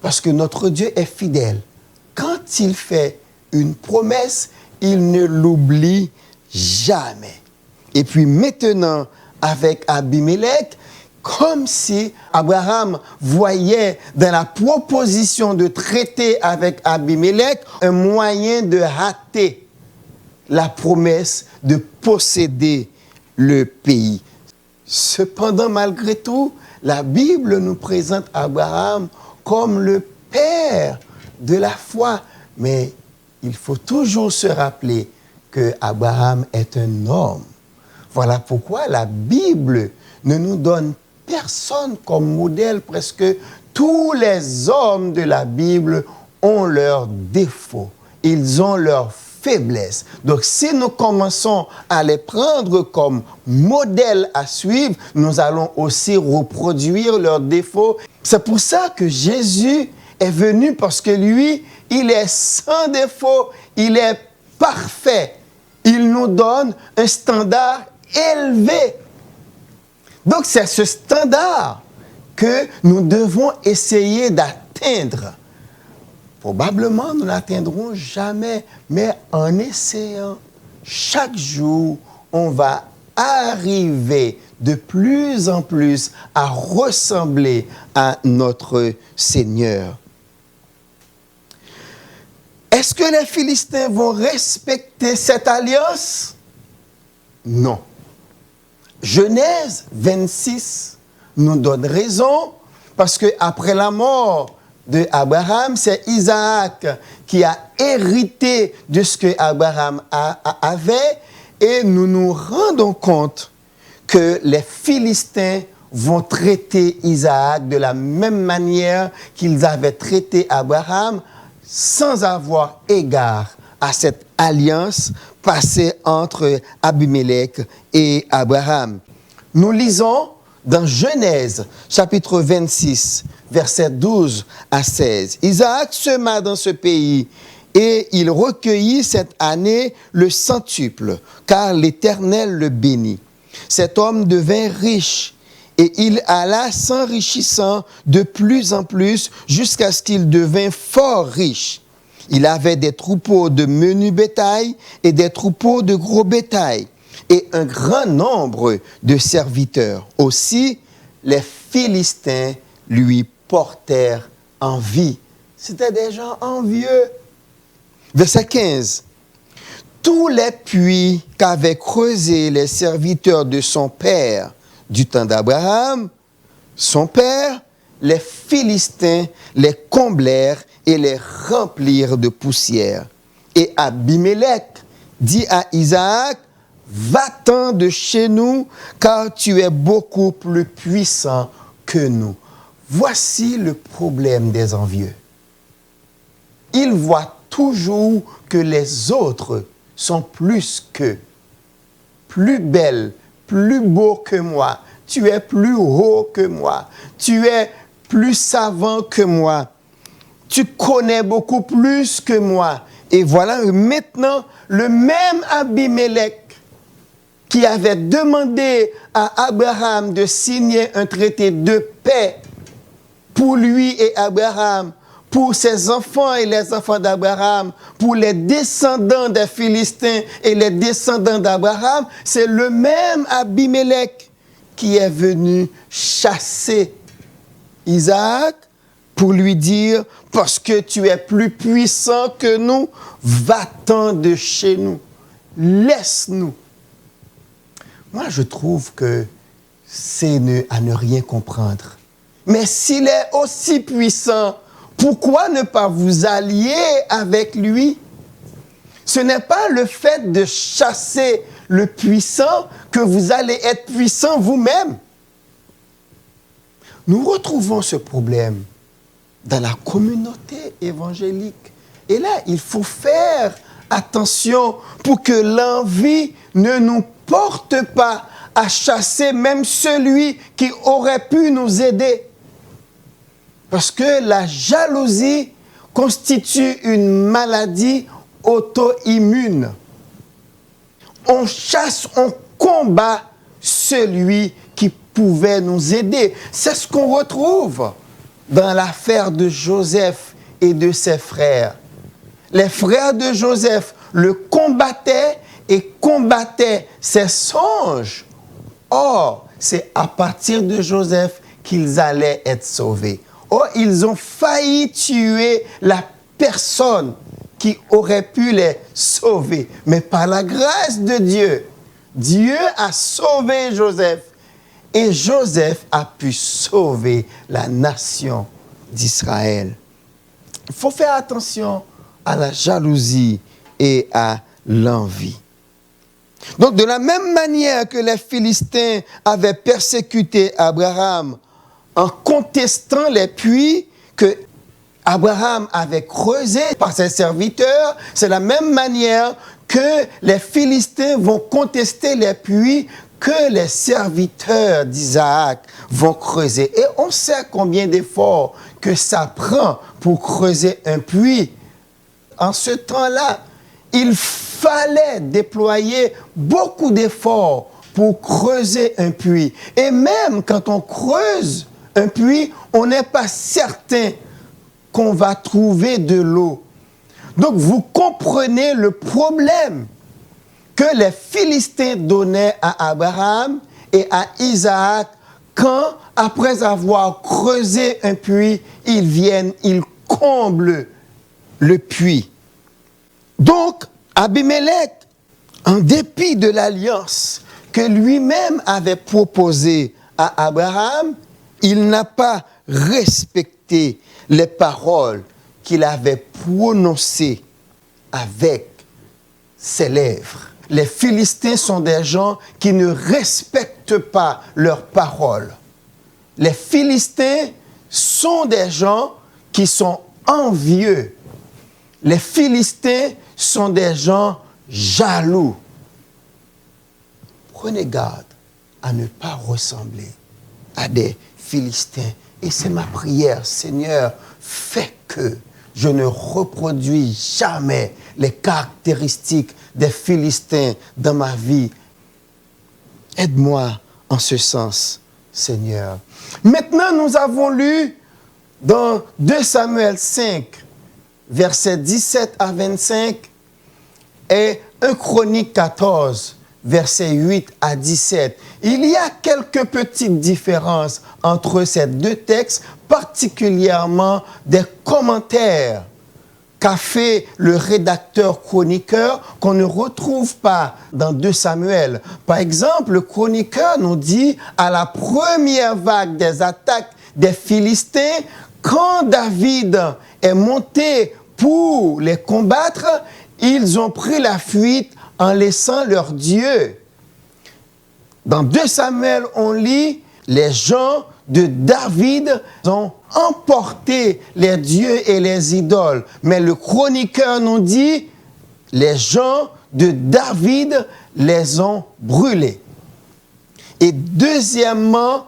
parce que notre Dieu est fidèle. Quand il fait une promesse, il ne l'oublie jamais. Et puis maintenant, avec Abimelech, comme si Abraham voyait dans la proposition de traiter avec Abimelech un moyen de hâter la promesse de posséder le pays. Cependant, malgré tout, la Bible nous présente Abraham comme le père de la foi. Mais il faut toujours se rappeler que Abraham est un homme. Voilà pourquoi la Bible ne nous donne personne comme modèle. Presque tous les hommes de la Bible ont leurs défauts. Ils ont leurs faiblesses. Donc si nous commençons à les prendre comme modèle à suivre, nous allons aussi reproduire leurs défauts. C'est pour ça que Jésus est venu, parce que lui, il est sans défaut, il est parfait. Il nous donne un standard élevé. Donc c'est ce standard que nous devons essayer d'atteindre. Probablement, nous n'atteindrons jamais, mais en essayant chaque jour, on va arriver de plus en plus à ressembler à notre Seigneur. Est-ce que les Philistins vont respecter cette alliance? Non. Genèse 26 nous donne raison, parce qu'après la mort de Abraham, c'est Isaac qui a hérité de ce que Abraham avait, et nous nous rendons compte que les Philistins vont traiter Isaac de la même manière qu'ils avaient traité Abraham, sans avoir égard à cette alliance passée entre Abimelech et Abraham. Nous lisons dans Genèse, chapitre 26, versets 12 à 16. Isaac sema dans ce pays et il recueillit cette année le centuple, car l'Éternel le bénit. Cet homme devint riche et il alla s'enrichissant de plus en plus jusqu'à ce qu'il devint fort riche. Il avait des troupeaux de menu bétail et des troupeaux de gros bétail et un grand nombre de serviteurs. Aussi, les Philistins lui portèrent envie. C'était des gens envieux. Verset 15. Tous les puits qu'avaient creusés les serviteurs de son père du temps d'Abraham, son père, les Philistins les comblèrent et les remplirent de poussière. Et Abimelech dit à Isaac, « Va-t'en de chez nous, car tu es beaucoup plus puissant que nous. » Voici le problème des envieux. Ils voient toujours que les autres sont plus qu'eux, plus belles, plus beaux que moi, tu es plus haut que moi, tu es plus savant que moi, tu connais beaucoup plus que moi. Et voilà maintenant le même Abimelech qui avait demandé à Abraham de signer un traité de paix pour lui et Abraham, pour ses enfants et les enfants d'Abraham, pour les descendants des Philistins et les descendants d'Abraham, c'est le même Abimelech qui est venu chasser Isaac pour lui dire, parce que tu es plus puissant que nous, va-t'en de chez nous, laisse-nous. Moi, je trouve que c'est à ne rien comprendre. Mais s'il est aussi puissant, pourquoi ne pas vous allier avec lui? Ce n'est pas le fait de chasser le puissant que vous allez être puissant vous-même. Nous retrouvons ce problème dans la communauté évangélique. Et là, il faut faire attention pour que l'envie ne nous porte pas à chasser même celui qui aurait pu nous aider. Parce que la jalousie constitue une maladie auto-immune. On chasse, on combat celui qui pouvait nous aider. C'est ce qu'on retrouve dans l'affaire de Joseph et de ses frères. Les frères de Joseph le combattaient et combattaient ses songes. Or, c'est à partir de Joseph qu'ils allaient être sauvés. Or, ils ont failli tuer la personne qui aurait pu les sauver. Mais par la grâce de Dieu, Dieu a sauvé Joseph. Et Joseph a pu sauver la nation d'Israël. Il faut faire attention à la jalousie et à l'envie. Donc, de la même manière que les Philistins avaient persécuté Abraham en contestant les puits que Abraham avait creusés par ses serviteurs, c'est la même manière que les Philistins vont contester les puits que les serviteurs d'Isaac vont creuser. Et on sait combien d'efforts que ça prend pour creuser un puits. En ce temps-là, il fallait déployer beaucoup d'efforts pour creuser un puits. Et même quand on creuse un puits, on n'est pas certain qu'on va trouver de l'eau. Donc vous comprenez le problème que les Philistins donnaient à Abraham et à Isaac quand, après avoir creusé un puits, ils viennent, ils comblent le puits. Donc, Abimelech, en dépit de l'alliance que lui-même avait proposée à Abraham, il n'a pas respecté les paroles qu'il avait prononcées avec ses lèvres. Les Philistins sont des gens qui ne respectent pas leurs paroles. Les Philistins sont des gens qui sont envieux. Les Philistins sont des gens jaloux. Prenez garde à ne pas ressembler à des Philistins. Et c'est ma prière, Seigneur, fais que je ne reproduis jamais les caractéristiques des Philistins dans ma vie. Aide-moi en ce sens, Seigneur. Maintenant, nous avons lu dans 2 Samuel 5, versets 17 à 25, et 1 Chronique 14, versets 8 à 17. Il y a quelques petites différences entre ces deux textes, particulièrement des commentaires qu'a fait le rédacteur chroniqueur qu'on ne retrouve pas dans 2 Samuel. Par exemple, le chroniqueur nous dit à la première vague des attaques des Philistins, quand David est monté pour les combattre, ils ont pris la fuite en laissant leur Dieu. Dans 2 Samuel, on lit les gens de David ont emporté les dieux et les idoles. Mais le chroniqueur nous dit les gens de David les ont brûlés. Et deuxièmement,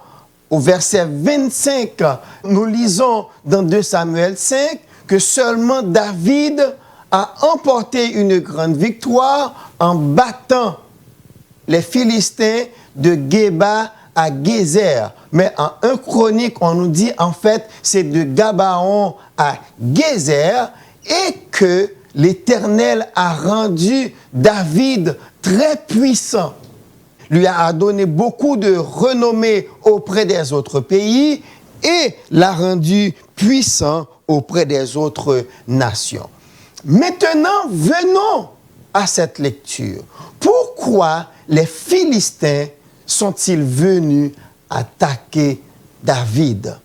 au verset 25, nous lisons dans 2 Samuel 5 que seulement David a emporté une grande victoire en battant les Philistins de Géba à Gézer. Mais en 1 Chronique, on nous dit en fait c'est de Gabaon à Gézer et que l'Éternel a rendu David très puissant. Lui a donné beaucoup de renommée auprès des autres pays et l'a rendu puissant auprès des autres nations. Maintenant, venons à cette lecture. Pourquoi les Philistins sont-ils venus attaquer David?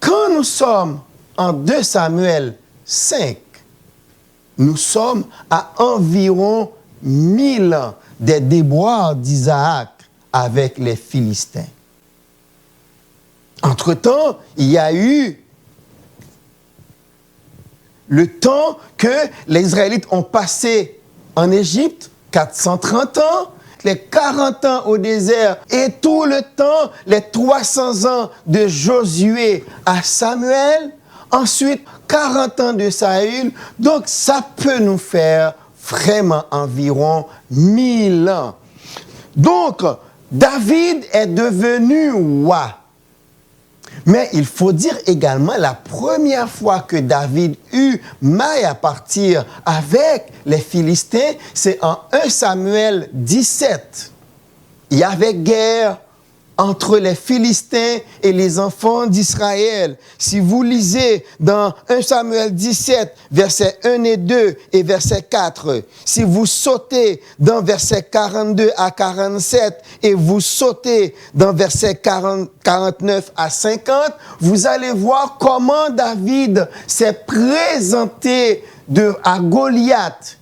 Quand nous sommes en 2 Samuel 5, nous sommes à environ 1000 ans des déboires d'Isaac avec les Philistins. Entre-temps, il y a eu le temps que les Israélites ont passé en Égypte, 430 ans, les 40 ans au désert et tout le temps, les 300 ans de Josué à Samuel, ensuite 40 ans de Saül. Donc ça peut nous faire vraiment environ 1000 ans. Donc David est devenu roi. Mais il faut dire également la première fois que David eut maille à partir avec les Philistins, c'est en 1 Samuel 17. Il y avait guerre entre les Philistins et les enfants d'Israël. Si vous lisez dans 1 Samuel 17, versets 1 et 2 et verset 4, si vous sautez dans verset 42 à 47 et vous sautez dans verset 49 à 50, vous allez voir comment David s'est présenté à Goliath.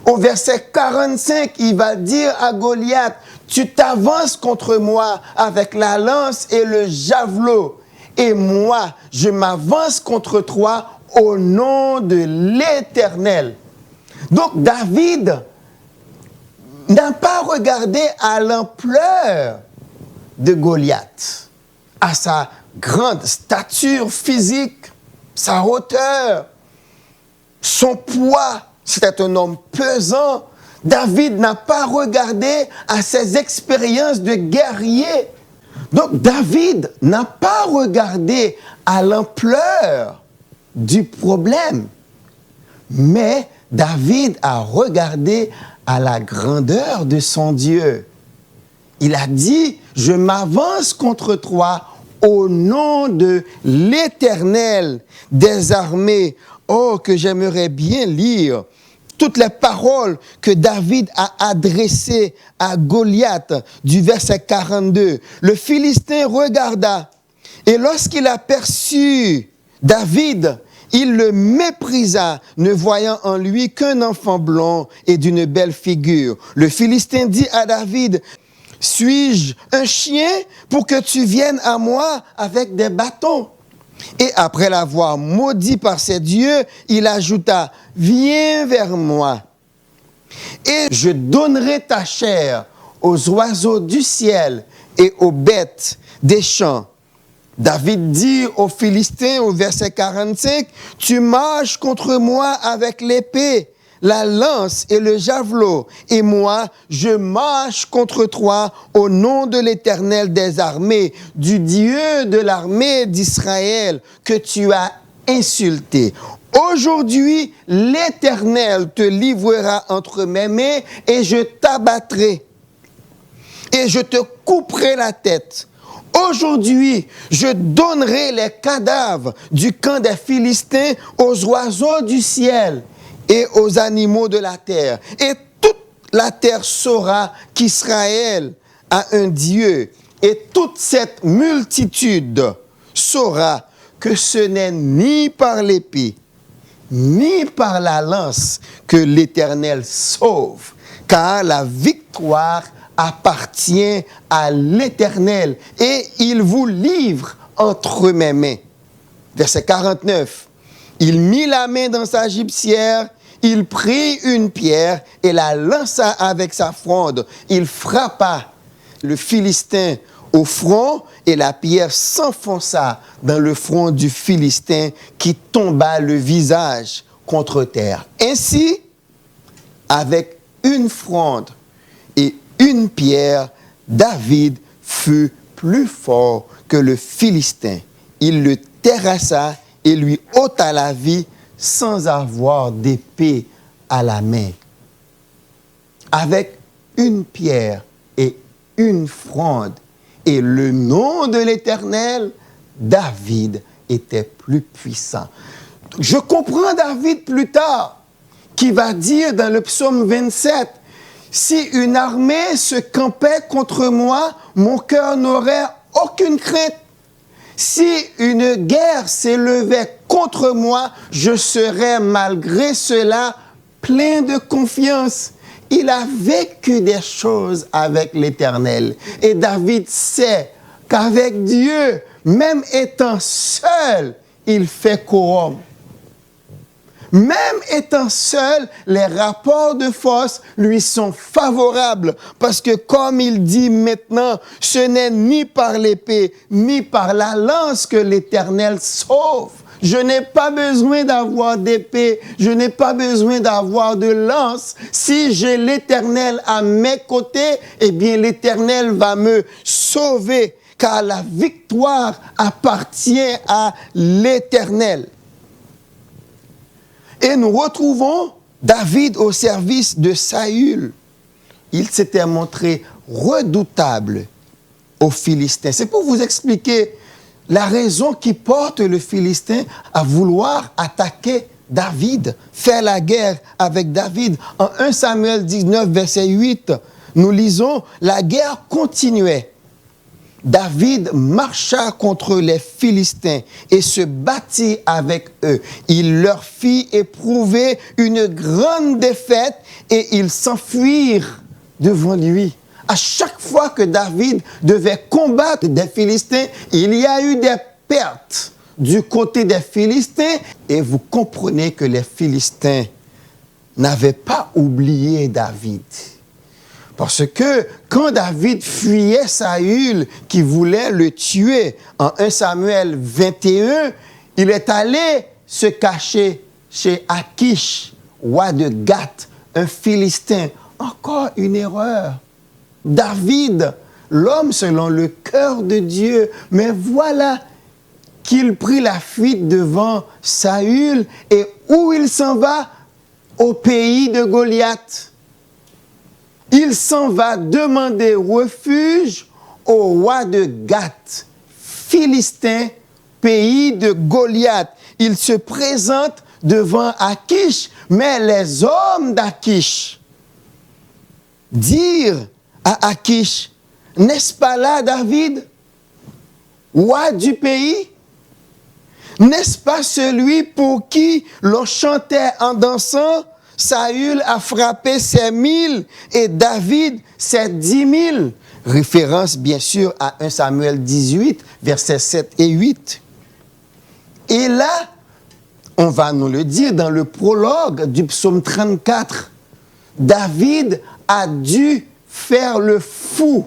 Au verset 45, il va dire à Goliath, tu t'avances contre moi avec la lance et le javelot. Et moi, je m'avance contre toi au nom de l'Éternel. Donc David n'a pas regardé à l'ampleur de Goliath, à sa grande stature physique, sa hauteur, son poids. C'était un homme pesant. David n'a pas regardé à ses expériences de guerrier. Donc David n'a pas regardé à l'ampleur du problème. Mais David a regardé à la grandeur de son Dieu. Il a dit, je m'avance contre toi au nom de l'Éternel des armées. Oh, que j'aimerais bien lire toutes les paroles que David a adressées à Goliath du verset 42. Le Philistin regarda et lorsqu'il aperçut David, il le méprisa, ne voyant en lui qu'un enfant blond et d'une belle figure. Le Philistin dit à David, suis-je un chien pour que tu viennes à moi avec des bâtons? Et après l'avoir maudit par ses dieux, il ajouta, viens vers moi, et je donnerai ta chair aux oiseaux du ciel et aux bêtes des champs. David dit aux Philistins au verset 45, tu marches contre moi avec l'épée, la lance et le javelot, et moi, je marche contre toi au nom de l'Éternel des armées, du Dieu de l'armée d'Israël que tu as insulté. Aujourd'hui, l'Éternel te livrera entre mes mains et je t'abattrai et je te couperai la tête. Aujourd'hui, je donnerai les cadavres du camp des Philistins aux oiseaux du ciel et aux animaux de la terre. Et toute la terre saura qu'Israël a un Dieu. Et toute cette multitude saura que ce n'est ni par l'épée, ni par la lance que l'Éternel sauve, car la victoire appartient à l'Éternel et il vous livre entre mes mains. Verset 49. Il mit la main dans sa gibecière, il prit une pierre et la lança avec sa fronde. Il frappa le Philistin au front et la pierre s'enfonça dans le front du Philistin qui tomba le visage contre terre. Ainsi, avec une fronde et une pierre, David fut plus fort que le Philistin. Il le terrassa et lui ôta la vie sans avoir d'épée à la main. Avec une pierre et une fronde et le nom de l'Éternel, David était plus puissant. Je comprends David plus tard, qui va dire dans le psaume 27, « Si une armée se campait contre moi, mon cœur n'aurait aucune crainte. Si une guerre s'élevait contre moi, je serais malgré cela plein de confiance. » Il a vécu des choses avec l'Éternel. Et David sait qu'avec Dieu, même étant seul, il fait quorum. Même étant seul, les rapports de force lui sont favorables. Parce que comme il dit maintenant, ce n'est ni par l'épée, ni par la lance que l'Éternel sauve. Je n'ai pas besoin d'avoir d'épée, je n'ai pas besoin d'avoir de lance. Si j'ai l'Éternel à mes côtés, eh bien l'Éternel va me sauver, car la victoire appartient à l'Éternel. Et nous retrouvons David au service de Saül. Il s'était montré redoutable aux Philistins. C'est pour vous expliquer la raison qui porte le Philistin à vouloir attaquer David, faire la guerre avec David. En 1 Samuel 19, verset 8, nous lisons « La guerre continuait. David marcha contre les Philistins et se battit avec eux. Il leur fit éprouver une grande défaite et ils s'enfuirent devant lui. » À chaque fois que David devait combattre des Philistins, il y a eu des pertes du côté des Philistins. Et vous comprenez que les Philistins n'avaient pas oublié David. Parce que quand David fuyait Saül, qui voulait le tuer, en 1 Samuel 21, il est allé se cacher chez Akish, roi de Gath, un Philistin. Encore une erreur. David, l'homme selon le cœur de Dieu, mais voilà qu'il prit la fuite devant Saül et où il s'en va? Au pays de Goliath. Il s'en va demander refuge au roi de Gath, Philistin, pays de Goliath. Il se présente devant Akish, mais les hommes d'Akish dirent à Akish, n'est-ce pas là David, roi du pays? N'est-ce pas celui pour qui l'on chantait en dansant? Saül a frappé ses 1000 et David ses 10 000. Référence bien sûr à 1 Samuel 18, versets 7 et 8. Et là, on va nous le dire dans le prologue du psaume 34, David a dû faire le fou.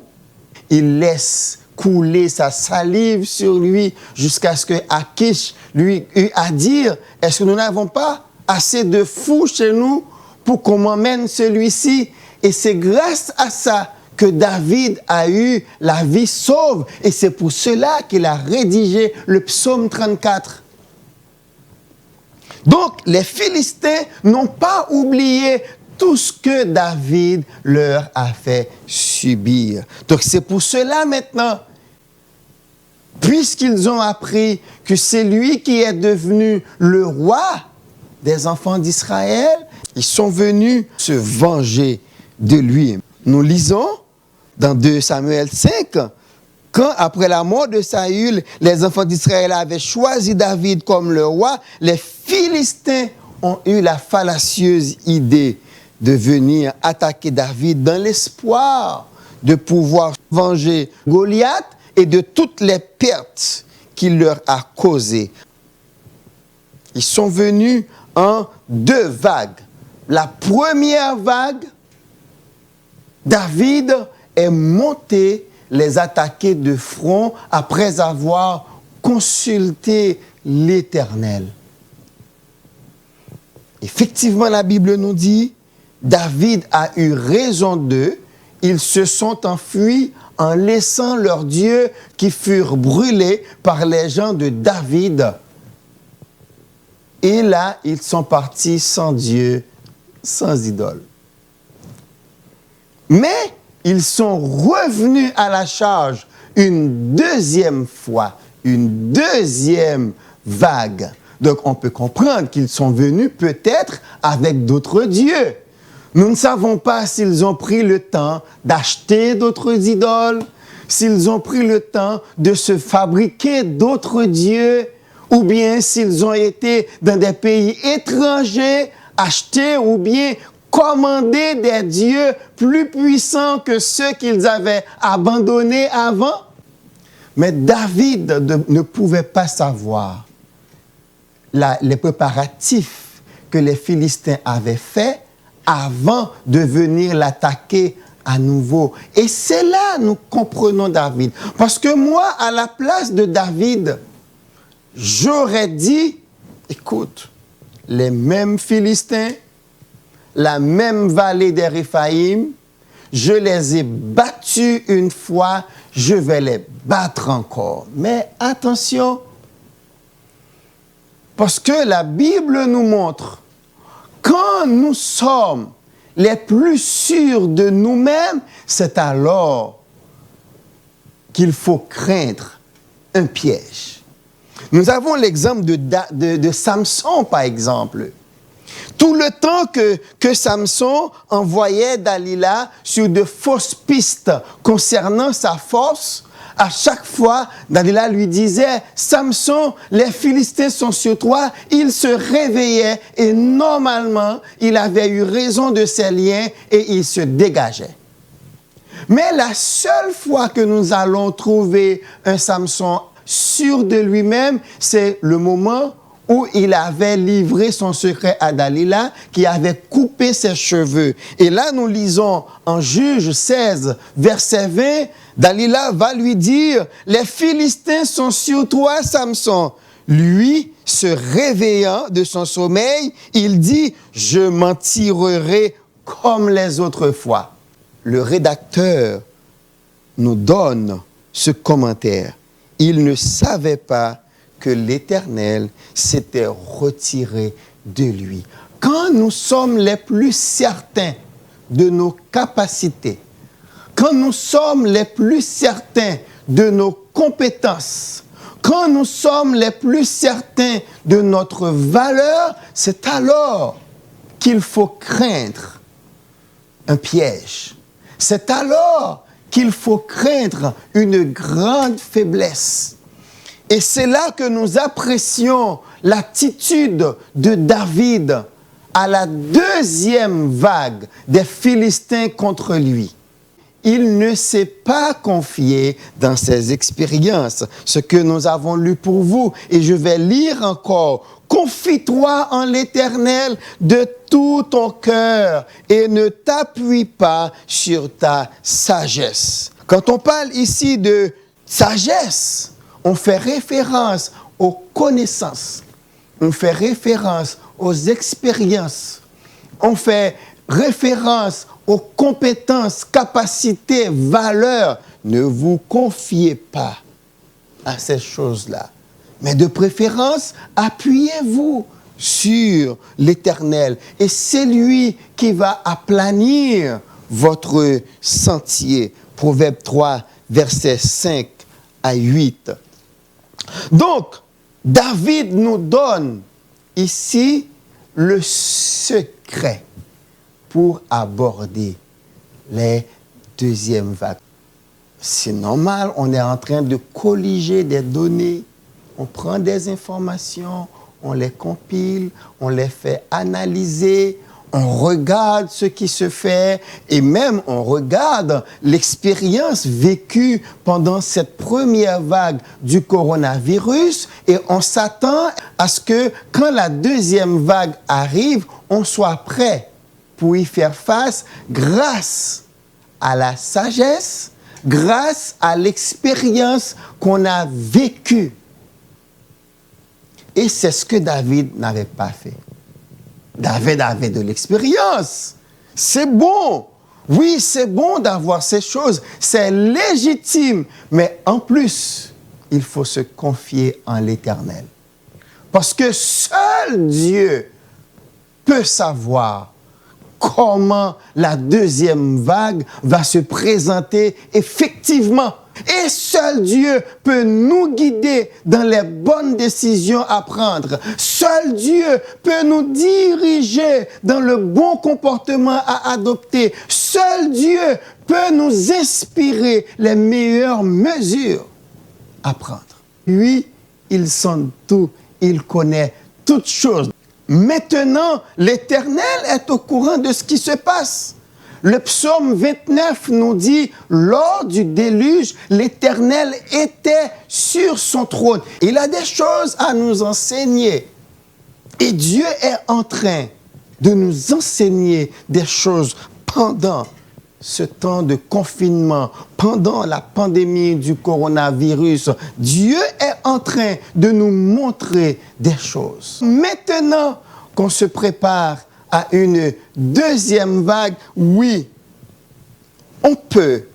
Il laisse couler sa salive sur lui jusqu'à ce que Akish lui eut à dire, est-ce que nous n'avons pas assez de fous chez nous pour qu'on m'emmène celui-ci? Et c'est grâce à ça que David a eu la vie sauve. Et c'est pour cela qu'il a rédigé le psaume 34. Donc, les Philistins n'ont pas oublié tout ce que David leur a fait subir. Donc c'est pour cela maintenant, puisqu'ils ont appris que c'est lui qui est devenu le roi des enfants d'Israël, ils sont venus se venger de lui. Nous lisons dans 2 Samuel 5, quand après la mort de Saül, les enfants d'Israël avaient choisi David comme le roi, les Philistins ont eu la fallacieuse idée de venir attaquer David dans l'espoir de pouvoir venger Goliath et de toutes les pertes qu'il leur a causées. Ils sont venus en 2 vagues. La première vague, David est monté les attaquer de front après avoir consulté l'Éternel. Effectivement, la Bible nous dit, David a eu raison d'eux, ils se sont enfuis en laissant leurs dieux qui furent brûlés par les gens de David. Et là, ils sont partis sans Dieu, sans idole. Mais ils sont revenus à la charge une deuxième fois, une deuxième vague. Donc on peut comprendre qu'ils sont venus peut-être avec d'autres dieux. Nous ne savons pas s'ils ont pris le temps d'acheter d'autres idoles, s'ils ont pris le temps de se fabriquer d'autres dieux, ou bien s'ils ont été dans des pays étrangers, acheter ou bien commander des dieux plus puissants que ceux qu'ils avaient abandonnés avant. Mais David ne pouvait pas savoir les préparatifs que les Philistins avaient faits avant de venir l'attaquer à nouveau. Et c'est là nous comprenons David. Parce que moi, à la place de David, j'aurais dit, écoute, les mêmes Philistins, la même vallée des Réphaïm, je les ai battus une fois, je vais les battre encore. Mais attention, parce que la Bible nous montre, quand nous sommes les plus sûrs de nous-mêmes, c'est alors qu'il faut craindre un piège. Nous avons l'exemple de Samson, par exemple. Tout le temps que Samson envoyait Dalila sur de fausses pistes concernant sa force, à chaque fois, Dalila lui disait, « Samson, les Philistins sont sur toi. » Il se réveillait et normalement, il avait eu raison de ses liens et il se dégageait. Mais la seule fois que nous allons trouver un Samson sûr de lui-même, c'est le moment où il avait livré son secret à Dalila, qui avait coupé ses cheveux. Et là, nous lisons en Juge 16, verset 20, Dalila va lui dire, « Les Philistins sont sur toi, Samson. » Lui, se réveillant de son sommeil, il dit, « Je m'en tirerai comme les autres fois. » Le rédacteur nous donne ce commentaire. Il ne savait pas que l'Éternel s'était retiré de lui. Quand nous sommes les plus certains de nos capacités, quand nous sommes les plus certains de nos compétences, quand nous sommes les plus certains de notre valeur, c'est alors qu'il faut craindre un piège. C'est alors qu'il faut craindre une grande faiblesse. Et c'est là que nous apprécions l'attitude de David à la deuxième vague des Philistins contre lui. Il ne s'est pas confié dans ses expériences, ce que nous avons lu pour vous. Et je vais lire encore. « Confie-toi en l'Éternel de tout ton cœur et ne t'appuie pas sur ta sagesse. » Quand on parle ici de sagesse, on fait référence aux connaissances, on fait référence aux expériences, on fait référence aux compétences, capacités, valeurs. Ne vous confiez pas à ces choses-là. Mais de préférence, appuyez-vous sur l'Éternel. Et c'est lui qui va aplanir votre sentier. Proverbe 3, versets 5 à 8. Donc, David nous donne ici le secret pour aborder les deuxièmes vagues. C'est normal, on est en train de colliger des données, on prend des informations, on les compile, on les fait analyser, on regarde ce qui se fait et même on regarde l'expérience vécue pendant cette première vague du coronavirus et on s'attend à ce que quand la deuxième vague arrive, on soit prêt pour y faire face grâce à la sagesse, grâce à l'expérience qu'on a vécue. Et c'est ce que David n'avait pas fait. David avait de l'expérience. C'est bon. Oui, c'est bon d'avoir ces choses. C'est légitime. Mais en plus, il faut se confier en l'Éternel. Parce que seul Dieu peut savoir comment la deuxième vague va se présenter effectivement. Et seul Dieu peut nous guider dans les bonnes décisions à prendre. Seul Dieu peut nous diriger dans le bon comportement à adopter. Seul Dieu peut nous inspirer les meilleures mesures à prendre. Lui, il sent tout, il connaît toutes choses. Maintenant, l'Éternel est au courant de ce qui se passe. Le psaume 29 nous dit, lors du déluge, l'Éternel était sur son trône. Il a des choses à nous enseigner. Et Dieu est en train de nous enseigner des choses pendant ce temps de confinement, pendant la pandémie du coronavirus. Dieu est en train de nous montrer des choses. Maintenant qu'on se prépare à une deuxième vague, oui, on peut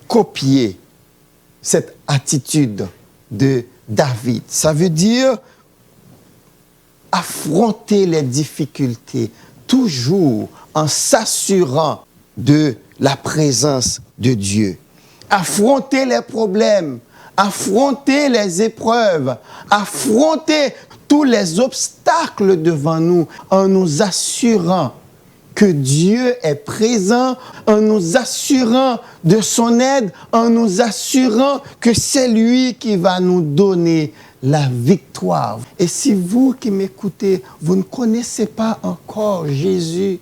copier cette attitude de David. Ça veut dire affronter les difficultés, toujours en s'assurant de la présence de Dieu. Affronter les problèmes, affronter les épreuves, affronter tous les obstacles devant nous en nous assurant que Dieu est présent, en nous assurant de son aide, en nous assurant que c'est lui qui va nous donner la victoire. Et si vous qui m'écoutez, vous ne connaissez pas encore Jésus,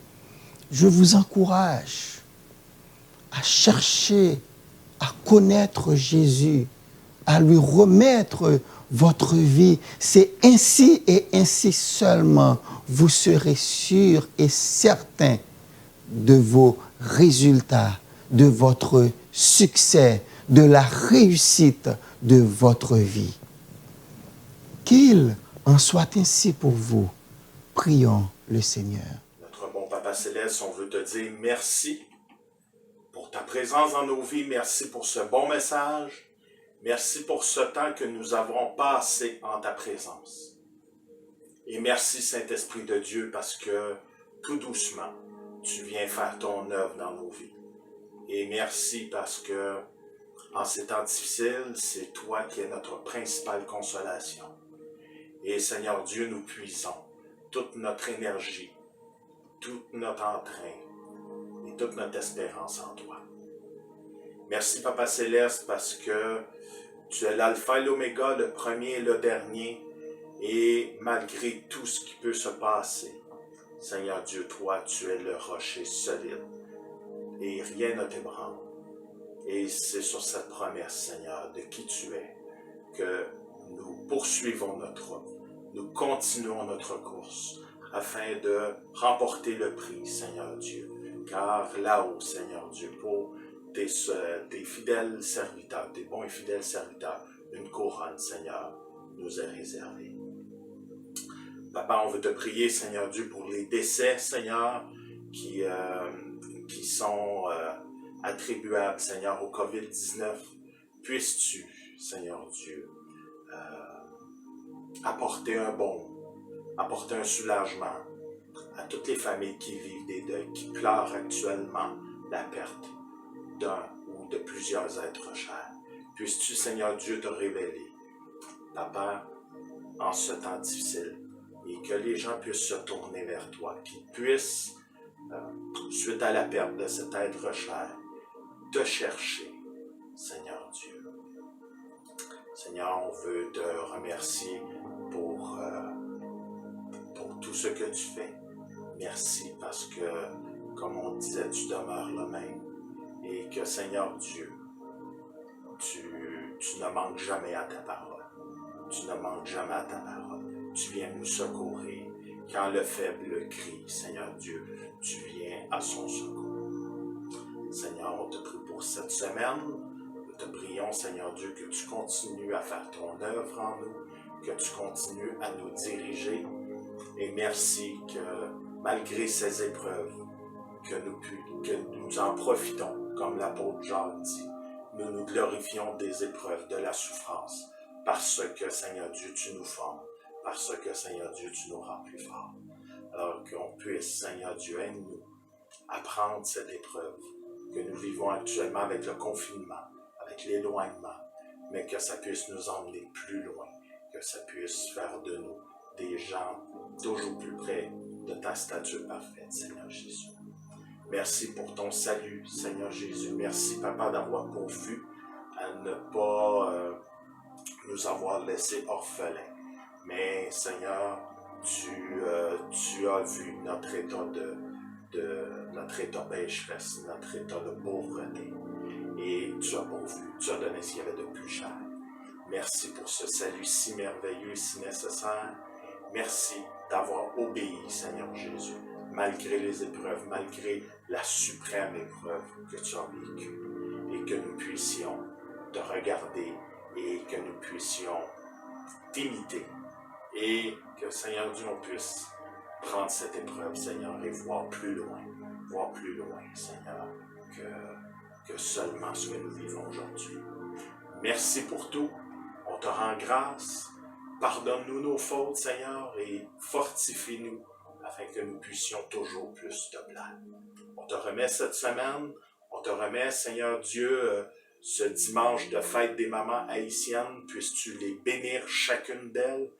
je vous encourage à chercher à connaître Jésus, à lui remettre votre vie. C'est ainsi et ainsi seulement vous serez sûr et certain de vos résultats, de votre succès, de la réussite de votre vie. Qu'il en soit ainsi pour vous. Prions le Seigneur. Notre bon Papa Céleste, on veut te dire merci pour ta présence dans nos vies. Merci pour ce bon message. Merci pour ce temps que nous avons passé en ta présence. Et merci Saint-Esprit de Dieu parce que tout doucement, tu viens faire ton œuvre dans nos vies. Et merci parce que en ces temps difficiles, c'est toi qui es notre principale consolation. Et Seigneur Dieu, nous puisons toute notre énergie, tout notre entrain et toute notre espérance en toi. Merci Papa Céleste parce que tu es l'alpha et l'oméga, le premier et le dernier. Et malgré tout ce qui peut se passer, Seigneur Dieu, toi, tu es le rocher solide. Et rien ne t'ébranle. Et c'est sur cette promesse, Seigneur, de qui tu es, que nous poursuivons notre route. Nous continuons notre course afin de remporter le prix, Seigneur Dieu. Car là-haut, Seigneur Dieu, pour tes fidèles serviteurs, tes bons et fidèles serviteurs, une couronne, Seigneur, nous est réservée. Papa, on veut te prier, Seigneur Dieu, pour les décès, Seigneur, qui sont attribuables, Seigneur, au COVID-19. Puisses-tu, Seigneur Dieu, apporter un baume, apporter un soulagement à toutes les familles qui vivent des deuils, qui pleurent actuellement la perte d'un ou de plusieurs êtres chers. Puisses-tu, Seigneur Dieu, te révéler, Papa, en ce temps difficile, et que les gens puissent se tourner vers toi, qu'ils puissent, suite à la perte de cet être cher, te chercher, Seigneur Dieu. Seigneur, on veut te remercier pour tout ce que tu fais. Merci parce que, comme on disait, tu demeures le même. Et que, Seigneur Dieu, tu ne manques jamais à ta parole. Tu ne manques jamais à ta parole. Tu viens nous secourir. Quand le faible crie, Seigneur Dieu, tu viens à son secours. Seigneur, on te prie pour cette semaine. Nous te prions, Seigneur Dieu, que tu continues à faire ton œuvre en nous, que tu continues à nous diriger. Et merci que malgré ces épreuves, que nous en profitons, comme l'apôtre Jacques dit. Nous nous glorifions des épreuves, de la souffrance, parce que, Seigneur Dieu, tu nous formes, parce que, Seigneur Dieu, tu nous rends plus forts. Alors qu'on puisse, Seigneur Dieu, aide-nous à prendre cette épreuve que nous vivons actuellement avec le confinement, avec l'éloignement, mais que ça puisse nous emmener plus loin, que ça puisse faire de nous des gens toujours plus près de ta stature parfaite, Seigneur Jésus. Merci pour ton salut, Seigneur Jésus. Merci, Papa, d'avoir pourvu à ne pas nous avoir laissés orphelins. Mais, Seigneur, tu as vu notre état notre état pécheresse, notre état de pauvreté. Et tu as pourvu, tu as donné ce qu'il y avait de plus cher. Merci pour ce salut si merveilleux, si nécessaire. Merci d'avoir obéi, Seigneur Jésus, malgré les épreuves, malgré la suprême épreuve que tu as vécue. Et que nous puissions te regarder et que nous puissions t'imiter. Et que, Seigneur Dieu, on puisse prendre cette épreuve, Seigneur, et voir plus loin, Seigneur, que seulement ce que nous vivons aujourd'hui. Merci pour tout. On te rend grâce. Pardonne-nous nos fautes, Seigneur, et fortifie-nous afin que nous puissions toujours plus te plaire. On te remet cette semaine. On te remet, Seigneur Dieu, ce dimanche de fête des mamans haïtiennes. Puisses-tu les bénir chacune d'elles,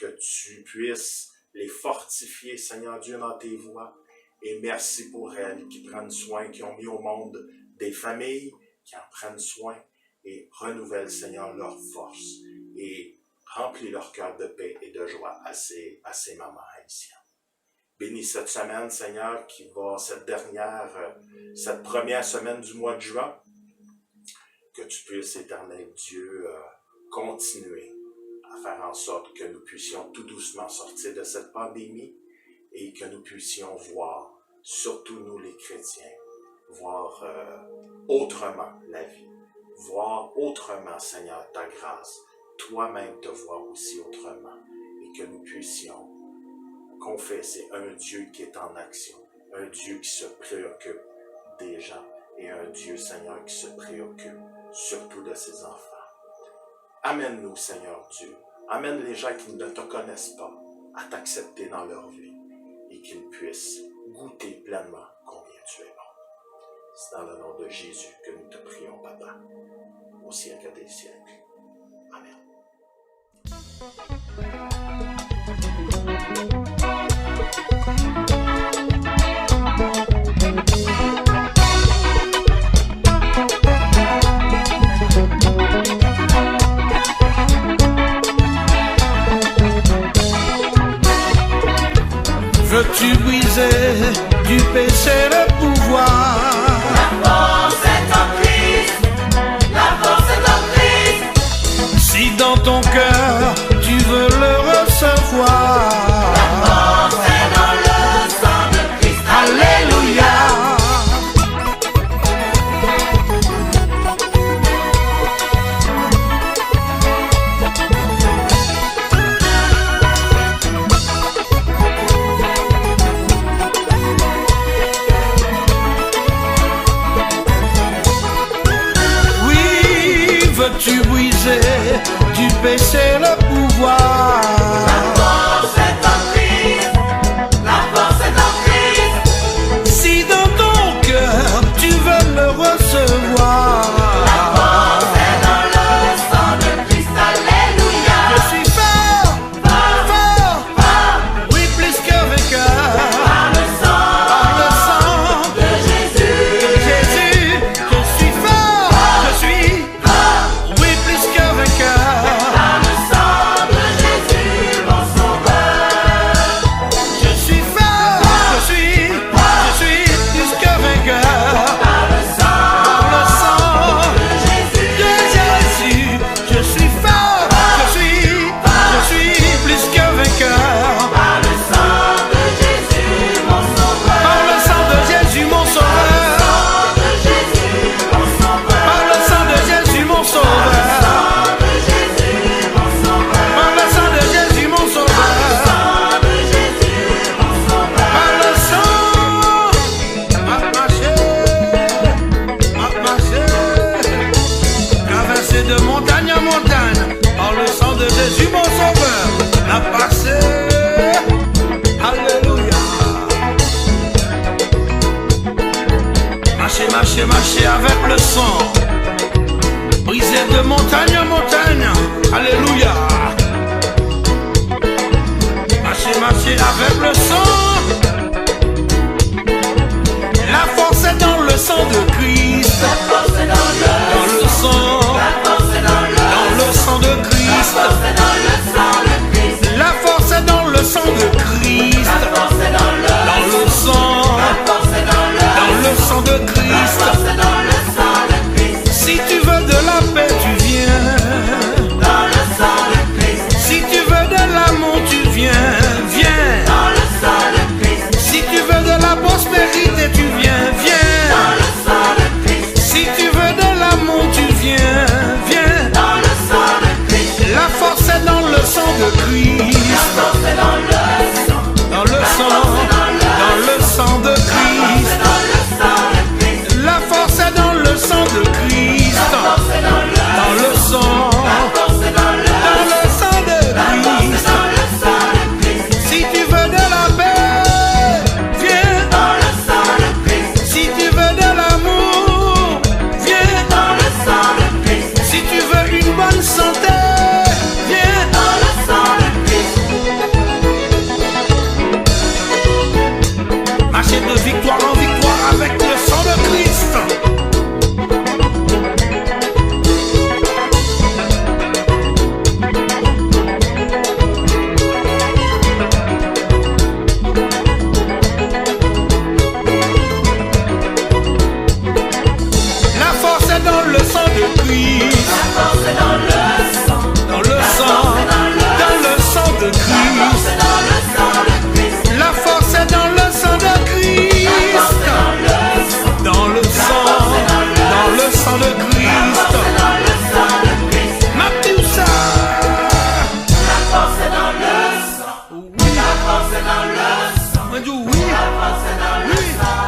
que tu puisses les fortifier, Seigneur Dieu, dans tes voies. Et merci pour elles qui prennent soin, qui ont mis au monde des familles, qui en prennent soin et renouvellent, Seigneur, leur force et remplis leur cœur de paix et de joie à ces mamans haïtiennes. Bénis cette semaine, Seigneur, qui va, cette première semaine du mois de juin, que tu puisses, éternel Dieu, continuer à faire en sorte que nous puissions tout doucement sortir de cette pandémie et que nous puissions voir, surtout nous les chrétiens, voir autrement la vie, voir autrement, Seigneur, ta grâce, toi-même te voir aussi autrement, et que nous puissions confesser un Dieu qui est en action, un Dieu qui se préoccupe des gens, et un Dieu, Seigneur, qui se préoccupe surtout de ses enfants. Amène-nous, Seigneur Dieu, amène les gens qui ne te connaissent pas à t'accepter dans leur vie, et qu'ils puissent goûter pleinement combien tu es bon. C'est dans le nom de Jésus que nous te prions, Papa, au siècle des siècles. Amen. Veux-tu briser du péché le pouvoir? La force est en Christ, la force est en Christ. Si dans ton cœur tu veux le recevoir, La force est dans le sang de Christ. Alléluia. Veux-tu briser du péché le pouvoir? La force est en Christ, la force est en Christ. Si dans ton cœur tu veux le recevoir, La force est dans le sang de Christ. Alléluia. je suis fort, oui plus que vainqueur, Par le sang de de Jésus, je suis fort, je suis oui plus que vainqueur. Par le sang de Jésus, le sang. Brisé de montagne en montagne, alléluia. Marcher avec le sang. La force est dans le sang de Christ. La force est dans le sang. La force est dans le sang de Christ. La force est dans le sang de Christ. La force est dans le sang de Christ. La force est dans le sang. La force est dans le sang de Christ. La force est dans le sang de Christ. Si tu veux de la paix, tu viens. Dans le sang de Christ. Si tu veux de l'amour, tu viens. Viens. Dans le sang de Christ. Si tu veux de la prospérité, tu viens. Viens. Dans le sang de Christ. Si tu veux de l'amour, tu viens. Viens. Dans le sang de Christ. La force est dans le sang de Christ. La force est dans le sang. Dans le sang. Dans le sang de Christ. La force est dans le sang de Christ. Dans le sang. Dans le sang de Christ. Si tu veux de la paix, viens. Dans le sang de Christ. Si tu veux de l'amour, viens. Dans le sang de Christ. Si tu veux une bonne santé, viens. Dans le sang de Christ. Marcher de victoire en victoire avec le sang de Christ. La force est dans le sang de Christ. La force est dans le sang. Dans le sang. Dans le sang de Christ. La force est dans le sang de Christ. Dans le sang. Dans le sang de Christ. Mathieusa. La force est dans le sang. La force est dans le sang. Oui. La force est dans le sang.